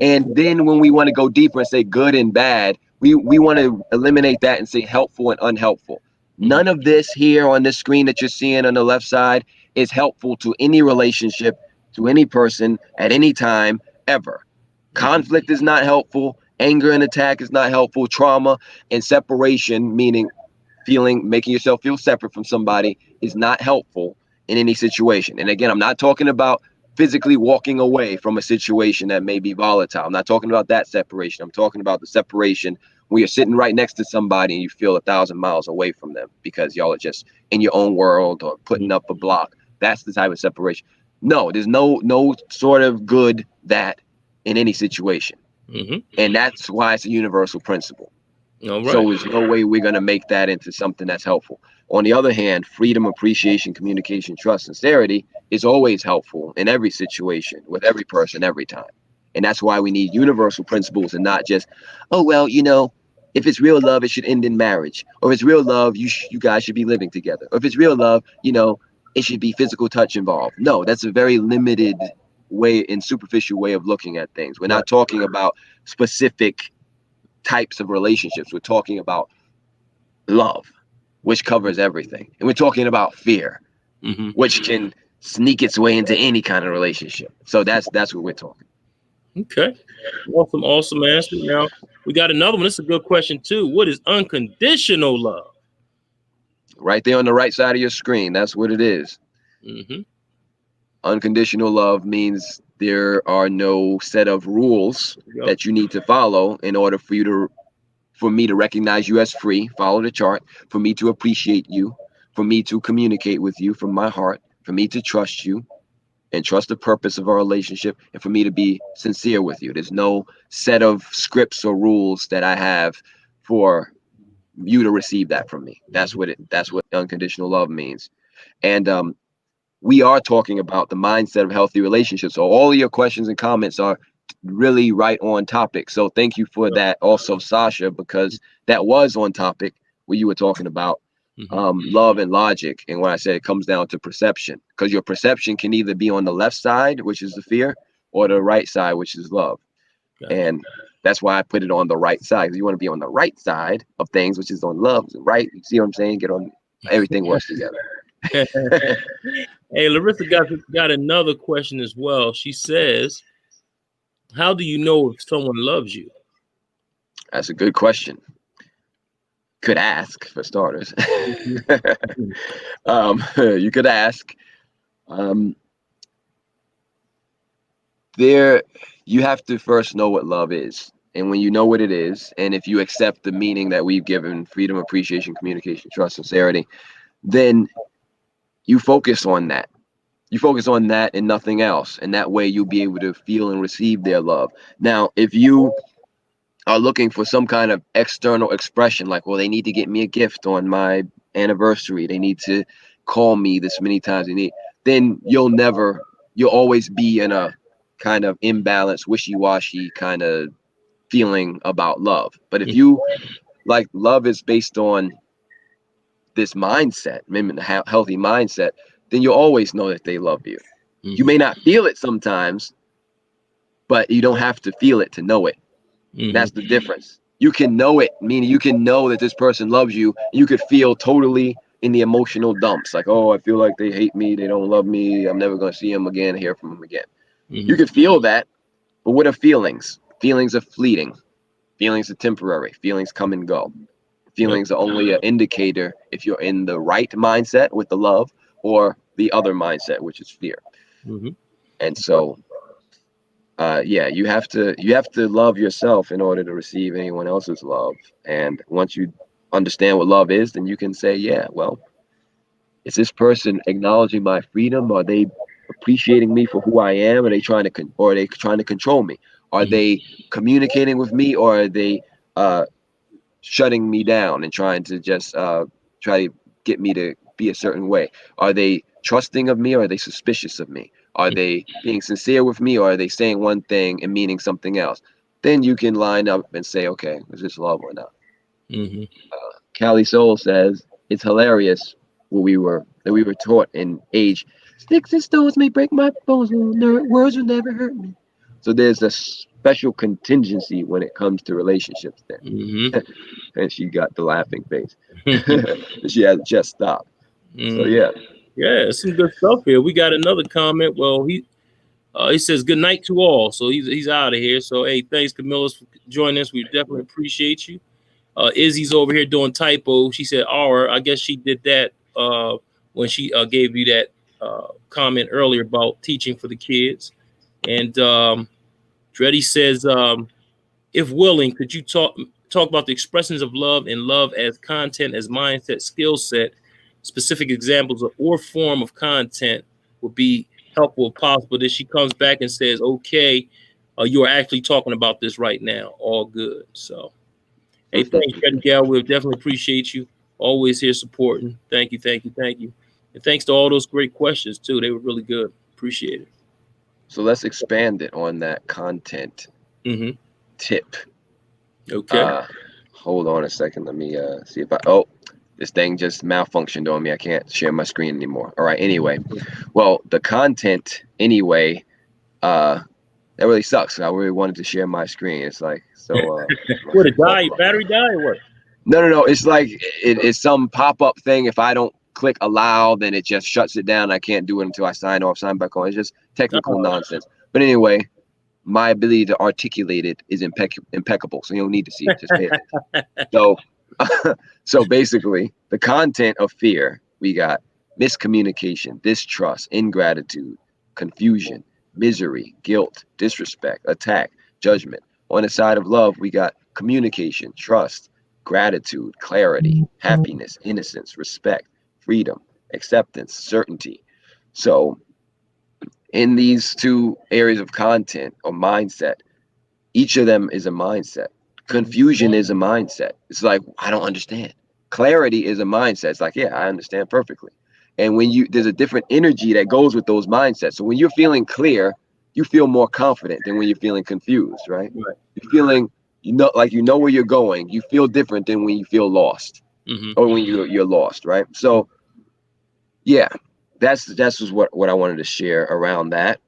And then when we want to go deeper and say good and bad, we want to eliminate that and say helpful and unhelpful. None of this here on this screen that you're seeing on the left side is helpful to any relationship, to any person at any time, ever. Conflict is not helpful. Anger and attack is not helpful. Trauma and separation, meaning making yourself feel separate from somebody, is not helpful in any situation. And again, I'm not talking about physically walking away from a situation that may be volatile. I'm not talking about that separation. I'm talking about the separation when you're sitting right next to somebody and you feel 1,000 miles away from them because y'all are just in your own world or putting up a block. That's the type of separation. No, there's no sort of good that in any situation. And that's why it's a universal principle. All right. So there's no way we're going to make that into something that's helpful. On the other hand, freedom, appreciation, communication, trust, sincerity is always helpful in every situation with every person every time. And that's why we need universal principles and not just, oh, well, you know, if it's real love, it should end in marriage. Or if it's real love, you guys should be living together. Or if it's real love, you know, it should be physical touch involved. No, that's a very limited way and superficial way of looking at things. We're not talking about specific types of relationships. We're talking about love, which covers everything. And we're talking about fear, which can sneak its way into any kind of relationship. So that's what we're talking. Okay. Awesome answer. Now we got another one. This is a good question too. What is unconditional love? Right there on the right side of your screen. That's what it is. Unconditional love means there are no set of rules that you need to follow in order for me to recognize you as free, follow the chart, for me to appreciate you, for me to communicate with you from my heart, for me to trust you and trust the purpose of our relationship, and for me to be sincere with you. There's no set of scripts or rules that I have for you to receive that from me. That's what unconditional love means. And we are talking about the mindset of healthy relationships. So all of your questions and comments are really right on topic. So thank you for that also, Sasha, because that was on topic where you were talking about love and logic. And when I said it comes down to perception, because your perception can either be on the left side, which is the fear, or the right side, which is love. And that's why I put it on the right side, because you want to be on the right side of things, which is on love, right? You see what I'm saying? Get on, everything works together. Hey, Larissa got another question as well. She says, how do you know if someone loves you? That's a good question. Could ask, for starters. You could ask. You have to first know what love is. And when you know what it is, and if you accept the meaning that we've given, freedom, appreciation, communication, trust, sincerity, then you focus on that. You focus on that and nothing else. And that way you'll be able to feel and receive their love. Now, if you are looking for some kind of external expression, like, well, they need to get me a gift on my anniversary, they need to call me this many times, then you'll always be in a kind of imbalanced, wishy-washy kind of feeling about love. But if you, like, love is based on this mindset, maybe a healthy mindset, then you'll always know that they love you. You may not feel it sometimes, but you don't have to feel it to know it. That's the difference. You can know it, meaning you can know that this person loves you. You could feel totally in the emotional dumps, like, oh, I feel like they hate me, they don't love me, I'm never going to see them again, hear from them again. You could feel that, but what are feelings? Feelings are fleeting. Feelings are temporary. Feelings come and go. Feelings are only an indicator if you're in the right mindset with the love, or the other mindset, which is fear. And so you have to love yourself in order to receive anyone else's love. And once you understand what love is, then you can say, yeah, well, is this person acknowledging my freedom? Are they appreciating me for who I am? Are they trying to control me? Are they communicating with me, or are they shutting me down and trying to just try to get me to be a certain way? Are they trusting of me, or are they suspicious of me? Are they being sincere with me, or are they saying one thing and meaning something else? Then you can line up and say, okay, is this love or not? Callie Soul says, it's hilarious what we were taught in age. Sticks and stones may break my bones, words will never hurt me. So there's a special contingency when it comes to relationships there. And she got the laughing face. She had just stopped. So yeah, some good stuff here. We got another comment. Well, he says good night to all. So he's out of here. So hey, thanks, Camilla, for joining us. We definitely appreciate you. Izzy's over here doing typo. She said "our." I guess she did that when she gave you that comment earlier about teaching for the kids. And Dreddy says, if willing, could you talk about the expressions of love and love as content, as mindset, skill set? Specific examples or form of content would be helpful if possible. Then she comes back and says, okay, you are actually talking about this right now. All good. So, hey, thanks, Freddie Gal. We definitely appreciate you. Always here supporting. Thank you, thank you, thank you. And thanks to all those great questions, too. They were really good. Appreciate it. So let's expand it on that content Mm-hmm. tip. Okay. Hold on a second. Let me see if I. Oh, this thing just malfunctioned on me. I can't share my screen anymore. All right. Anyway, well, the content anyway. That really sucks. I really wanted to share my screen. It's like so. What, a battery die or what? No. It's like it's some pop-up thing. If I don't click allow, then it just shuts it down. I can't do it until I sign back on. It's just technical nonsense. But anyway, my ability to articulate it is impeccable. So you don't need to see it. Just pay attention. So, so basically, the content of fear, we got miscommunication, distrust, ingratitude, confusion, misery, guilt, disrespect, attack, judgment. On the side of love, we got communication, trust, gratitude, clarity, happiness, innocence, respect, freedom, acceptance, certainty. So, in these two areas of content or mindset, each of them is a mindset. Confusion is a mindset. It's like, I don't understand. Clarity is a mindset. It's like, yeah, I understand perfectly. And when there's a different energy that goes with those mindsets. So when you're feeling clear, you feel more confident than when you're feeling confused, right? You're feeling, like you know where you're going. You feel different than when you feel lost, or when you're lost, right? So, yeah, that's just what I wanted to share around that.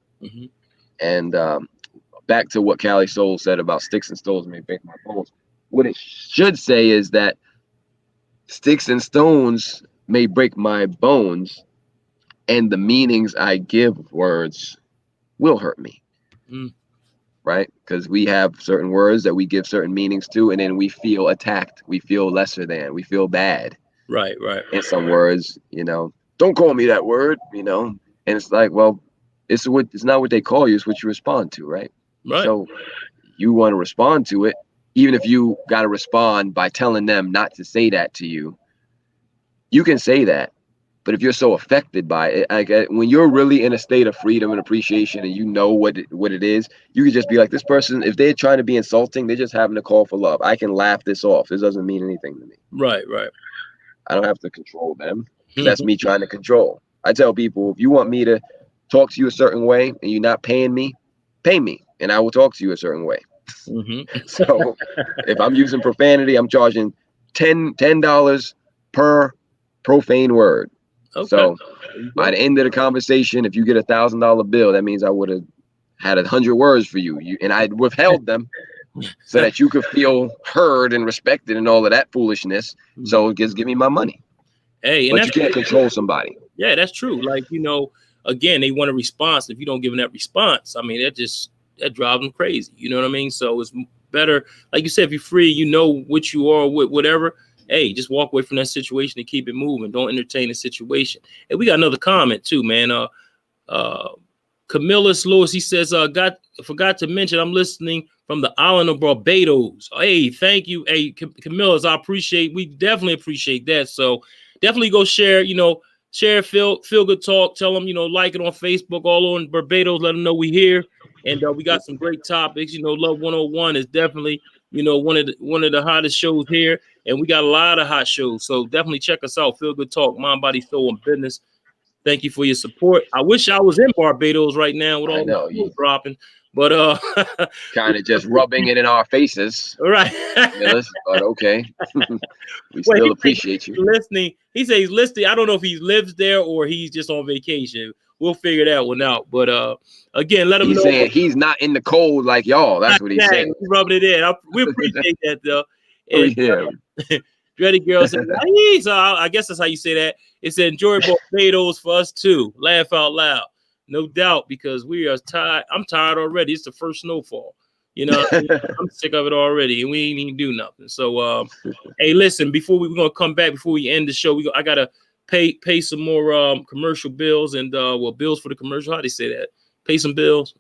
And back to what Callie Soul said about sticks and stones may break my bones. What it should say is that sticks and stones may break my bones, and the meanings I give words will hurt me. Right? Because we have certain words that we give certain meanings to, and then we feel attacked. We feel lesser than. We feel bad. Right. And some words, don't call me that word, and it's like, well, it's not what they call you, it's what you respond to, right? So you want to respond to it, even if you got to respond by telling them not to say that to you. You can say that, but if you're so affected by it, like when you're really in a state of freedom and appreciation, and you know what it is, you can just be like, this person, if they're trying to be insulting, they're just having a call for love. I can laugh this off. This doesn't mean anything to me. Right. I don't have to control them. That's me trying to control. I tell people, if you want me to talk to you a certain way and you're not paying me, pay me, and I will talk to you a certain way. So if I'm using profanity, I'm charging $10 per profane word. So by the end of the conversation, if you get $1,000 bill, that means I would have had 100 words for you, and I withheld them so that you could feel heard and respected and all of that foolishness. So just give me my money. Hey, but you can't control somebody. Yeah, that's true. Like, again, they want a response. If you don't give them that response, I mean, that drives them crazy. You know what I mean? So it's better, like you said, if you're free, you know what you are, whatever. Hey, just walk away from that situation and keep it moving. Don't entertain the situation. And we got another comment too, man. Camillus Lewis, he says, forgot to mention, I'm listening from the island of Barbados. Hey, thank you. Hey, Camillus, we definitely appreciate that. So definitely go share, share feel good talk. Tell them, like it on Facebook, all on Barbados. Let them know we here. And we got some great topics. Love 101 is definitely, one of the hottest shows here. And we got a lot of hot shows. So definitely check us out. Feel Good Talk, Mind, Body, Soul, and Business. Thank you for your support. I wish I was in Barbados right now with all the food dropping, but kind of just rubbing it in our faces. Right. But okay. We still appreciate you. Listening. He says he's listening. I don't know if he lives there or he's just on vacation. We'll figure that one out. But again, let him know. He's saying he's not in the cold like y'all. That's what he's saying. He's rubbing it in. We appreciate that though. And, yeah. Dready Girl said, so I guess that's how you say that. It said, enjoy Barbados for us too. Laugh out loud. No doubt, because we are tired. I'm tired already. It's the first snowfall. I'm sick of it already, and we ain't even do nothing. So, hey, listen, we're going to come back, before we end the show, I got to pay some more commercial bills and, bills for the commercial. How do they say that? Pay some bills.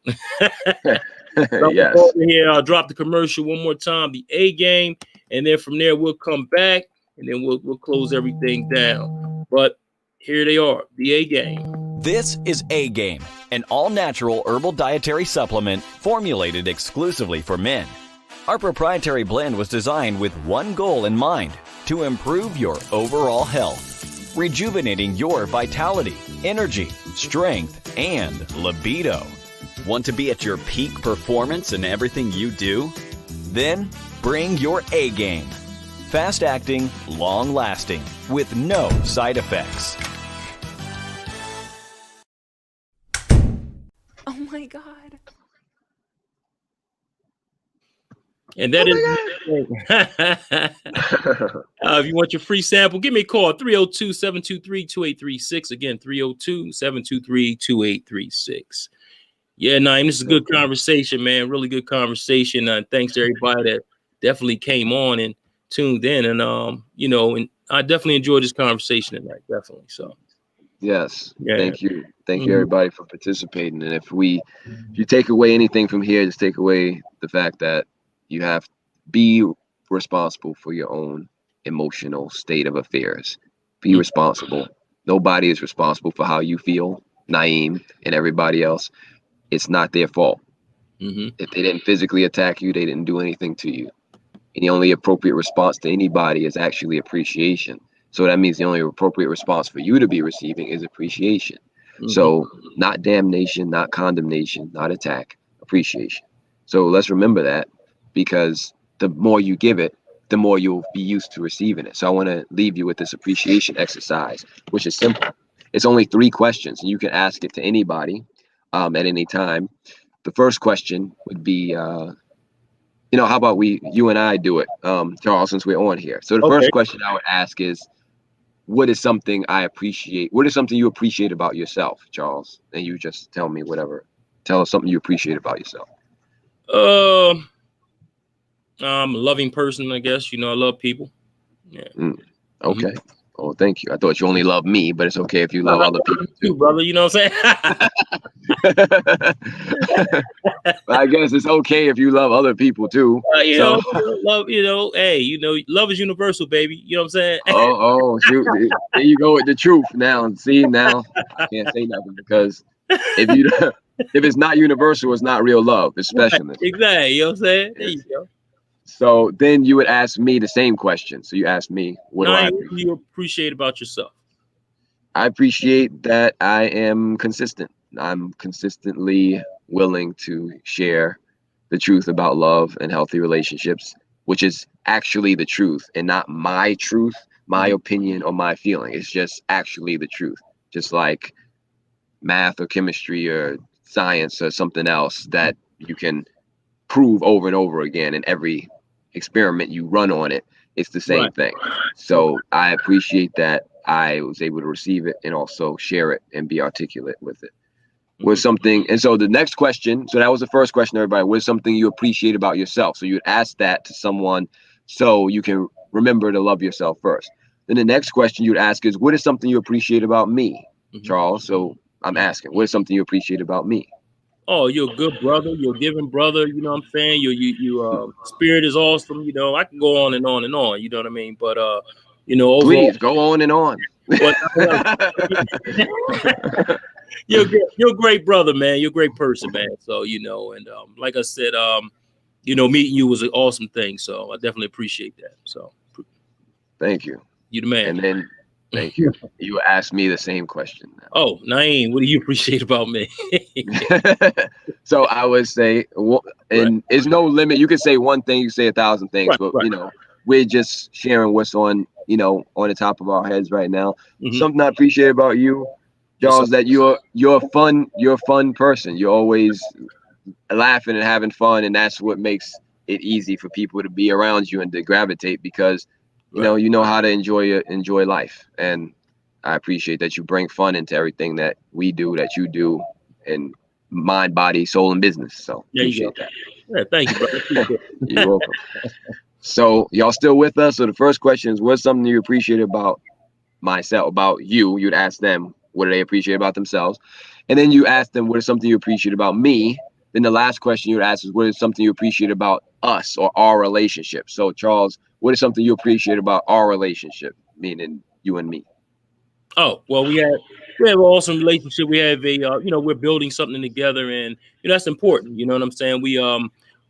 Yes. Here, drop the commercial one more time, the A game. And then from there, we'll come back, and then we'll close everything down. But here they are, the A game. This is A-Game, an all-natural herbal dietary supplement formulated exclusively for men. Our proprietary blend was designed with one goal in mind: to improve your overall health, rejuvenating your vitality, energy, strength, and libido. Want to be at your peak performance in everything you do? Then bring your A-Game. Fast-acting, long-lasting, with no side effects. Oh my God. And that if you want your free sample, give me a call, 302-723-2836. Again, 302-723-2836. Yeah, Naeem, this is a good conversation, man. Really good conversation. Thanks to everybody that definitely came on and tuned in. And, and I definitely enjoyed this conversation tonight. Definitely. So, yes. Yeah. Thank you. Thank you, everybody, for participating. And if you take away anything from here, just take away the fact that you have to be responsible for your own emotional state of affairs. Be responsible. Nobody is responsible for how you feel, Naeem and everybody else. It's not their fault. If they didn't physically attack you, they didn't do anything to you. And the only appropriate response to anybody is actually appreciation. So that means the only appropriate response for you to be receiving is appreciation. So not damnation, not condemnation, not attack, appreciation. So let's remember that, because the more you give it, the more you'll be used to receiving it. So I want to leave you with this appreciation exercise, which is simple. It's only 3 questions, and you can ask it to anybody at any time. The first question would be, how about you and I do it, Charles, since we're on here. So the first question I would ask is, what is something I appreciate? What is something you appreciate about yourself, Charles? And you just tell me whatever. Tell us something you appreciate about yourself. I'm a loving person, I guess. I love people. Yeah. Okay. Oh, thank you. I thought you only love me, but it's okay if you love other people too, brother. You know what I'm saying? I guess it's okay if you love other people too. Love. Hey, love is universal, baby. You know what I'm saying? Shoot! There you go with the truth. Now, see, now I can't say nothing, because if it's not universal, it's not real love. It's specialness. Exactly. You know what I'm saying? There you go. So then you would ask me the same question. So you ask me, what do you appreciate about yourself? I appreciate that I am consistent. I'm consistently willing to share the truth about love and healthy relationships, which is actually the truth and not my truth, my opinion, or my feeling. It's just actually the truth. Just like math or chemistry or science or something else that you can prove over and over again in every experiment you run on it. It's the same thing. So I appreciate that I was able to receive it and also share it and be articulate with it. Was something, and so the next question, so that was the first question, everybody, was something you appreciate about yourself. So you'd ask that to someone so you can remember to love yourself first. Then the next question you'd ask is, what is something you appreciate about me, Charles? So I'm asking, what is something you appreciate about me? Oh, you're a good brother. You're a giving brother. You know what I'm saying? Your spirit is awesome. I can go on and on and on. You know what I mean? But overall, please go on and on. But you're a great brother, man. You're a great person, man. So and like I said, meeting you was an awesome thing. So I definitely appreciate that. So thank you. You the man. And then thank you. You asked me the same question now. Oh, Naeem, what do you appreciate about me? So I would say, and there's no limit. You can say one thing, you can say 1,000 things, but we're just sharing what's on the top of our heads right now. Something I appreciate about you, Charles, that you're a fun person. You're always laughing and having fun, and that's what makes it easy for people to be around you and to gravitate, because you know how to enjoy life. And I appreciate that you bring fun into everything that we do, that you do, in mind, body, soul, and business. So appreciate that. Yeah, thank you, brother. You're welcome. So y'all still with us? So the first question is, what's something you appreciate about myself, about you? You'd ask them, what do they appreciate about themselves? And then you ask them, what is something you appreciate about me? Then the last question you would ask is, what is something you appreciate about us or our relationship? So Charles, what is something you appreciate about our relationship, meaning you and me? Oh, well, we had we have an awesome relationship. We have we're building something together, and that's important. You know what I'm saying? We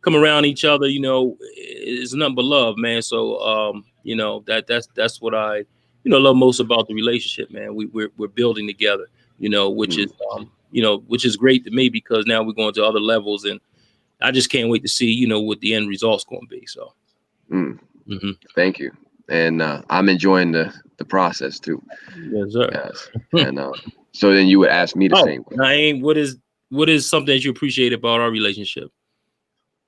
come around each other. It's nothing but love, man. So that's what I love most about the relationship, man. We're building together. Which is which is great to me because now we're going to other levels, and I just can't wait to see what the end result's going to be. So, Thank you, and I'm enjoying the process too. Yes, sir. Yes, and so then you would ask me the same. Naeem, what is something that you appreciate about our relationship?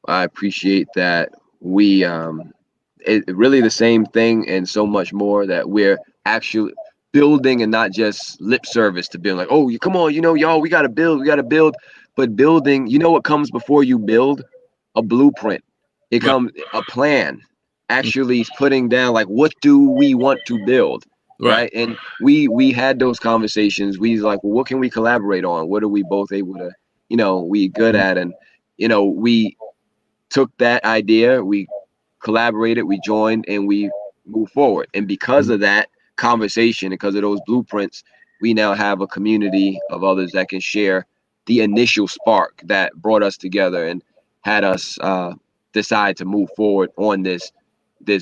I appreciate that we it really the same thing and so much more, that we're actually building and not just lip service to being like, oh, come on, y'all, we gotta build, but building, what comes before you build? A blueprint. It comes a plan, actually putting down like, what do we want to build, right? And we had those conversations. We was like, well, what can we collaborate on? What are we both able to, we good at? And we took that idea, we collaborated, we joined, and we moved forward. And because of that conversation, because of those blueprints, we now have a community of others that can share the initial spark that brought us together and had us decide to move forward on this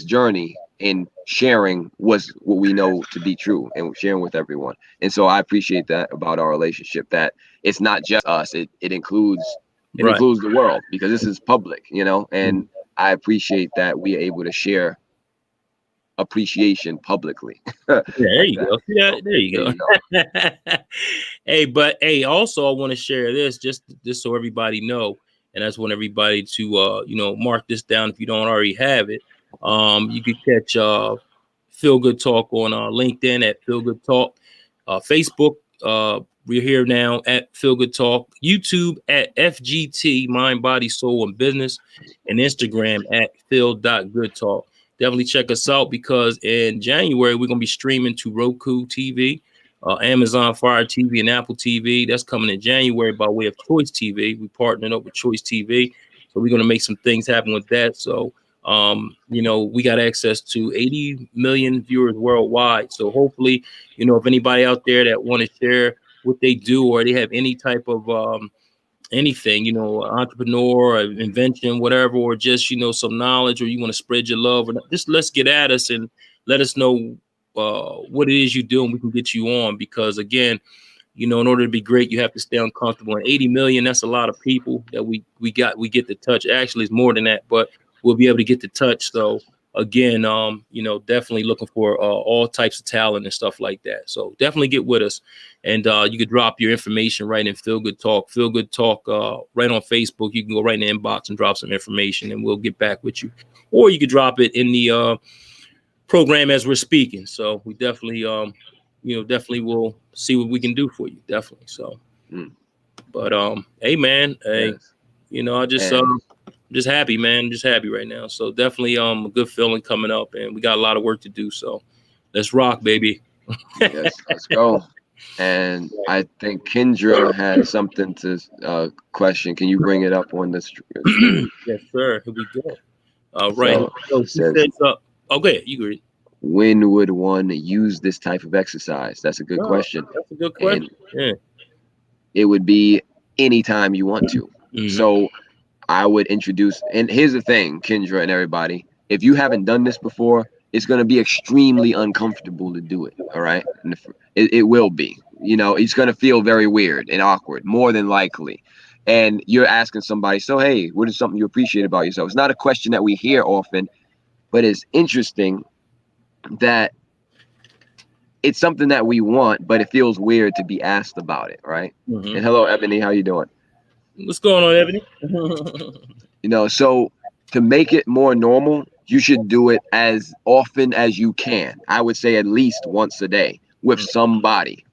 journey, and sharing was what we know to be true and sharing with everyone. And so I appreciate that about our relationship, that it's not just us, it includes the world, because this is public, and I appreciate that we are able to share appreciation publicly. There you go. Yeah, there you go. Hey, also I want to share this just so everybody know, and I just want everybody to mark this down if you don't already have it. You could catch Feel Good Talk on LinkedIn at Feel Good Talk, Facebook. We're here now at Feel Good Talk, YouTube at FGT, Mind, Body, Soul, and Business, and Instagram at Feel.Good Talk. Definitely check us out, because in January, we're going to be streaming to Roku TV, Amazon Fire TV, and Apple TV. That's coming in January by way of Choice TV. We partnered up with Choice TV. So we're going to make some things happen with that. So, we got access to 80 million viewers worldwide. So hopefully, if anybody out there that want to share what they do, or they have any type of anything, entrepreneur or invention, whatever, or just, some knowledge, or you want to spread your love, or just let's get at us and let us know what it is you do, and we can get you on. Because again, in order to be great, you have to stay uncomfortable. And 80 million, that's a lot of people that we get to touch. Actually, it's more than that, but we'll be able to get to touch. So again, definitely looking for all types of talent and stuff like that. So definitely get with us, and you could drop your information right in Feel Good Talk right on Facebook. You can go right in the inbox and drop some information, and we'll get back with you. Or you could drop it in the program as we're speaking. So we definitely, definitely will see what we can do for you. Definitely. So, but hey, man, hey, I just happy, man. Just happy right now. So definitely a good feeling coming up, and we got a lot of work to do. So let's rock, baby. Yes, let's go. And I think Kendra has something to question. Can you bring it up on the screen? Yes, sir. Here we go. Right. So she says, okay, you agree. When would one use this type of exercise? That's a good question. That's a good question. And it would be anytime you want to. So I would introduce, and here's the thing, Kendra and everybody, if you haven't done this before, it's going to be extremely uncomfortable to do it. All right. And it will be, it's going to feel very weird and awkward, more than likely. And you're asking somebody, so, hey, what is something you appreciate about yourself? It's not a question that we hear often, but it's interesting that it's something that we want, but it feels weird to be asked about it. Right. And hello, Ebony, how you doing? What's going on, Ebony? So to make it more normal, you should do it as often as you can. I would say at least once a day with somebody.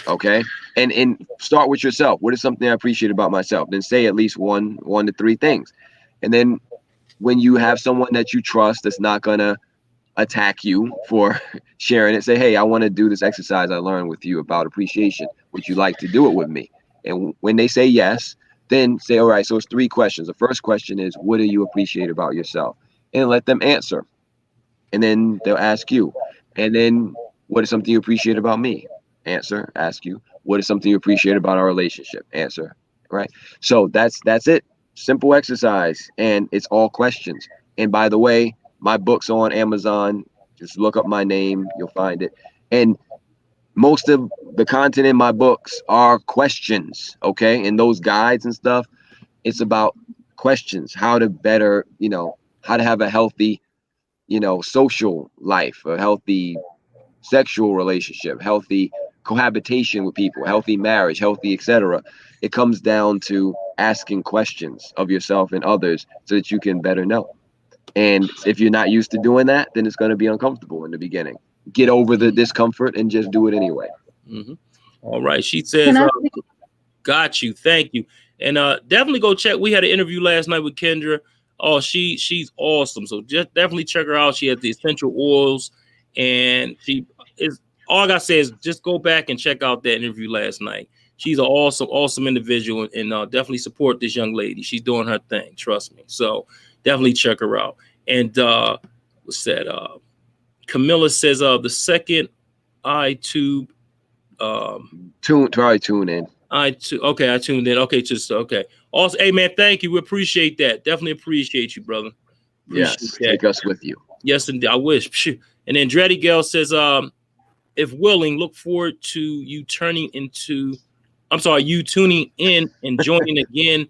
Okay. And start with yourself. What is something I appreciate about myself? Then say at least one to three things. And then when you have someone that you trust that's not gonna attack you for sharing it, say, hey, I want to do this exercise I learned with you about appreciation. Would you like to do it with me? And when they say yes, then say, all right, so it's three questions. The first question is, what do you appreciate about yourself? And let them answer. And then they'll ask you. And then, what is something you appreciate about me? Answer. Ask you, what is something you appreciate about our relationship? Answer. Right. So that's it. Simple exercise, and it's all questions. And by the way, my book's on Amazon. Just look up my name, you'll find it. And most of the content in my books are questions. Okay, and those guides and stuff, it's about questions, how to better, how to have a healthy, social life, a healthy sexual relationship, healthy cohabitation with people, healthy marriage, healthy, etc. It comes down to asking questions of yourself and others so that you can better know. And if you're not used to doing that, then it's going to be uncomfortable in the beginning. Get over the discomfort and just do it anyway. Mm-hmm. All right. She says, got you. Thank you. And definitely go check. We had an interview last night with Kendra. Oh, she's awesome. So just definitely check her out. She has the essential oils, and she is, all I gotta say is just go back and check out that interview last night. She's an awesome individual, and definitely support this young lady. She's doing her thing. Trust me. So definitely check her out. And what's that? Camilla says the second iTube. Try tune in. I tuned in. Okay, okay. Also, hey man, thank you. We appreciate that. Definitely appreciate you, brother. Yes, take us with you. Yes, indeed. I wish. And then Dreddy Gale says, if willing, look forward to you tuning in and joining again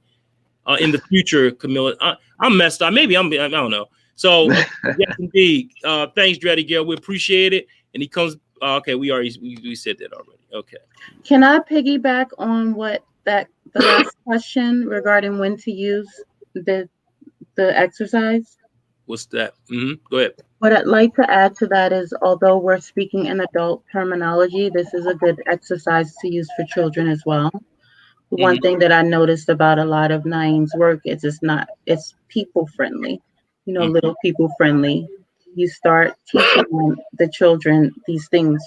in the future, Camilla. I'm messed up. Maybe I don't know. So yes, indeed. Thanks, Dreddy Gale. We appreciate it. And he comes. Okay, we said that already. Okay. Can I piggyback on the last question regarding when to use the exercise? What's that? Go ahead. What I'd like to add to that is, although we're speaking in adult terminology, this is a good exercise to use for children as well. One thing that I noticed about a lot of Naeem's work is it's people friendly, little people friendly. You start teaching the children these things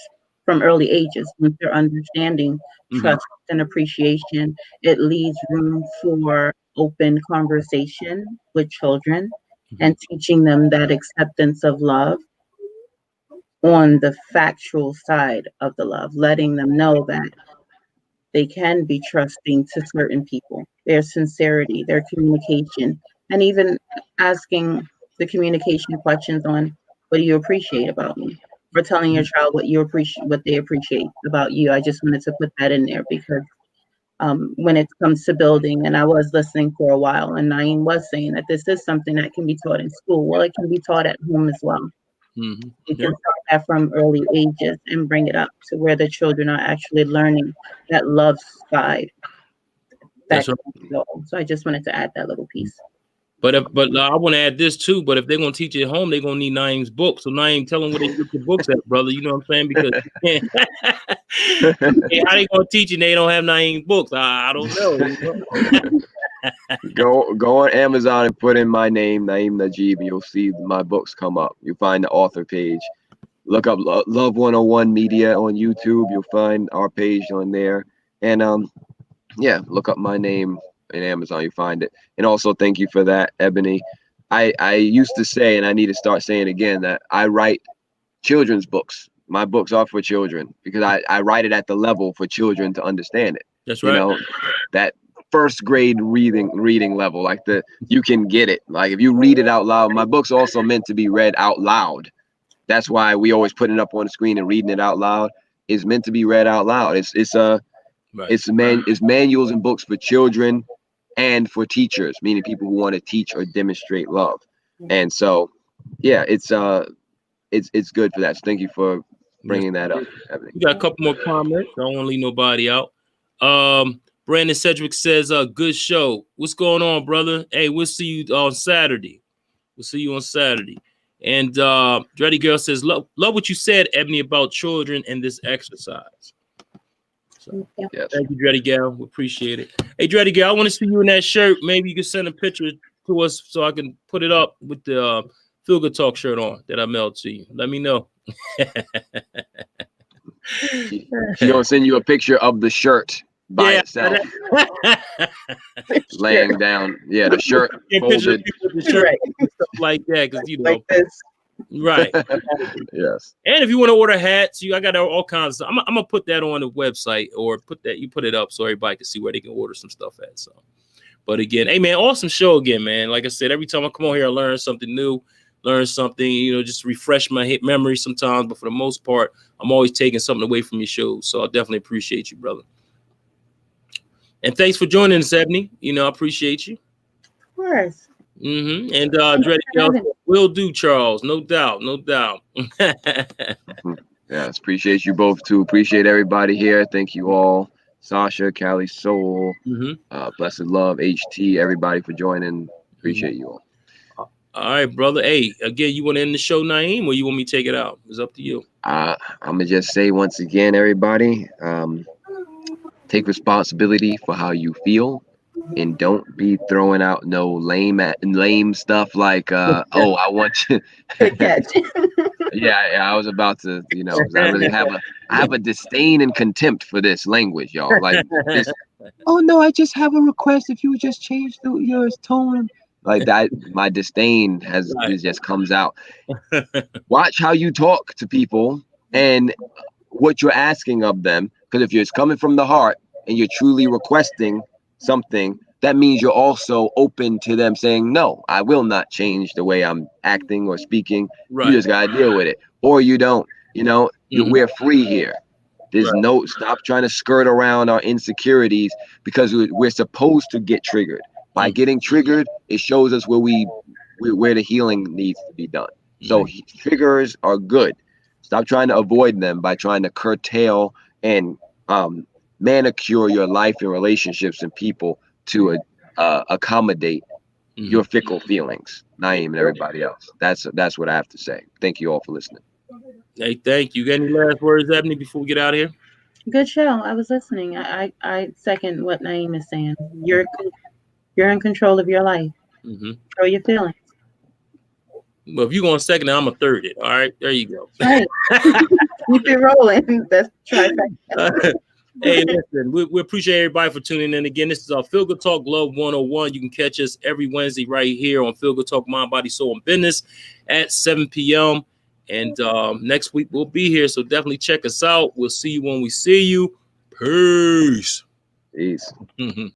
from early ages once they're understanding trust and appreciation. It leaves room for open conversation with children and teaching them that acceptance of love on the factual side of the love, letting them know that they can be trusting to certain people, their sincerity, their communication, and even asking the communication questions on, what do you appreciate about me? Or telling your child what they appreciate about you. I just wanted to put that in there because when it comes to building, and I was listening for a while, and Naeem was saying that this is something that can be taught in school. Well, it can be taught at home as well. You can start that from early ages and bring it up to where the children are actually learning that love side. That's right. So I just wanted to add that little piece. But I want to add this too. But if they're gonna teach it at home, they're gonna need Naeem's book. So Naeem, tell them where they get the books at, brother. You know what I'm saying? Because how they gonna teach it? They don't have Naeem's books. I don't know. Go on Amazon and put in my name, Naeem Najib, and you'll see my books come up. You'll find the author page. Look up Love 101 Media on YouTube. You'll find our page on there. And look up my name in Amazon. You find it. And also, thank you for that, Ebony. I used to say, and I need to start saying again, that I write children's books. My books are for children because I write it at the level for children to understand it. That's right. That first grade reading level, like you can get it. Like if you read it out loud, my book's also meant to be read out loud. That's why we always put it up on the screen, and reading it out loud is meant to be read out loud. It's manuals and books for children and for teachers, meaning people who want to teach or demonstrate love. And so, it's good for that. So thank you for bringing that up, Ebony. We got a couple more comments. I don't want to leave nobody out. Brandon Cedric says, good show. What's going on, brother? Hey, we'll see you on Saturday. And Dreddy Girl says, love what you said, Ebony, about children and this exercise. So, yes. Thank you, Dreddy Gal. We appreciate it. Hey, Dreddy Gal, I want to see you in that shirt. Maybe you can send a picture to us so I can put it up with the Feel Good Talk shirt on that I mailed to you. Let me know. She's gonna send you a picture of the shirt by itself, laying down. Yeah, the shirt folded, stuff like that, because like this. Right. Yes. And if you want to order hats, I got all kinds of stuff. I'm gonna put that on the website, or put it up so everybody can see where they can order some stuff at. So, but again, hey man, awesome show again, man. Like I said, every time I come on here, I learn something new, learn something, just refresh my memory sometimes. But for the most part, I'm always taking something away from your shows. So I definitely appreciate you, brother. And thanks for joining us, Ebony. I appreciate you. Of course. And Dready will do, Charles. No doubt. No doubt. Yes, appreciate you both too. Appreciate everybody here. Thank you all. Sasha, Callie, Soul, Blessed Love, HT, everybody for joining. Appreciate you all. All right, brother. Hey, again, you want to end the show, Naeem, or you want me to take it out? It's up to you. I'm gonna just say once again, everybody, take responsibility for how you feel, and don't be throwing out no lame stuff like oh, I want you. Good catch. Yeah, I was about to, I have a disdain and contempt for this language, y'all. Like this. Oh no, I just have a request. If you would just change your tone, like that, my disdain it just comes out. Watch how you talk to people and what you're asking of them, because if it's coming from the heart and you're truly requesting something, that means you're also open to them saying, no, I will not change the way I'm acting or speaking. You just gotta deal with it, or you don't. We're free here. There's no stop trying to skirt around our insecurities, because we're supposed to get triggered. By getting triggered, it shows us where the healing needs to be done. So triggers are good. Stop trying to avoid them by trying to curtail and manicure your life and relationships and people to accommodate your fickle feelings. Naeem and everybody else. That's what I have to say. Thank you all for listening. Hey, thank you. Got any last words, Ebony, before we get out of here? Good show. I was listening. I second what Naeem is saying. You're in control of your life. Control your feelings. Well, if you're going second, I'm a third it. All right, there you go. Right. Keep it rolling. That's trifecta. Hey, listen, we appreciate everybody for tuning in again. This is our Feel Good Talk Love 101. You can catch us every Wednesday right here on Feel Good Talk Mind, Body, Soul, and Business at 7 p.m. And next week we'll be here, so definitely check us out. We'll see you when we see you. Peace. Peace.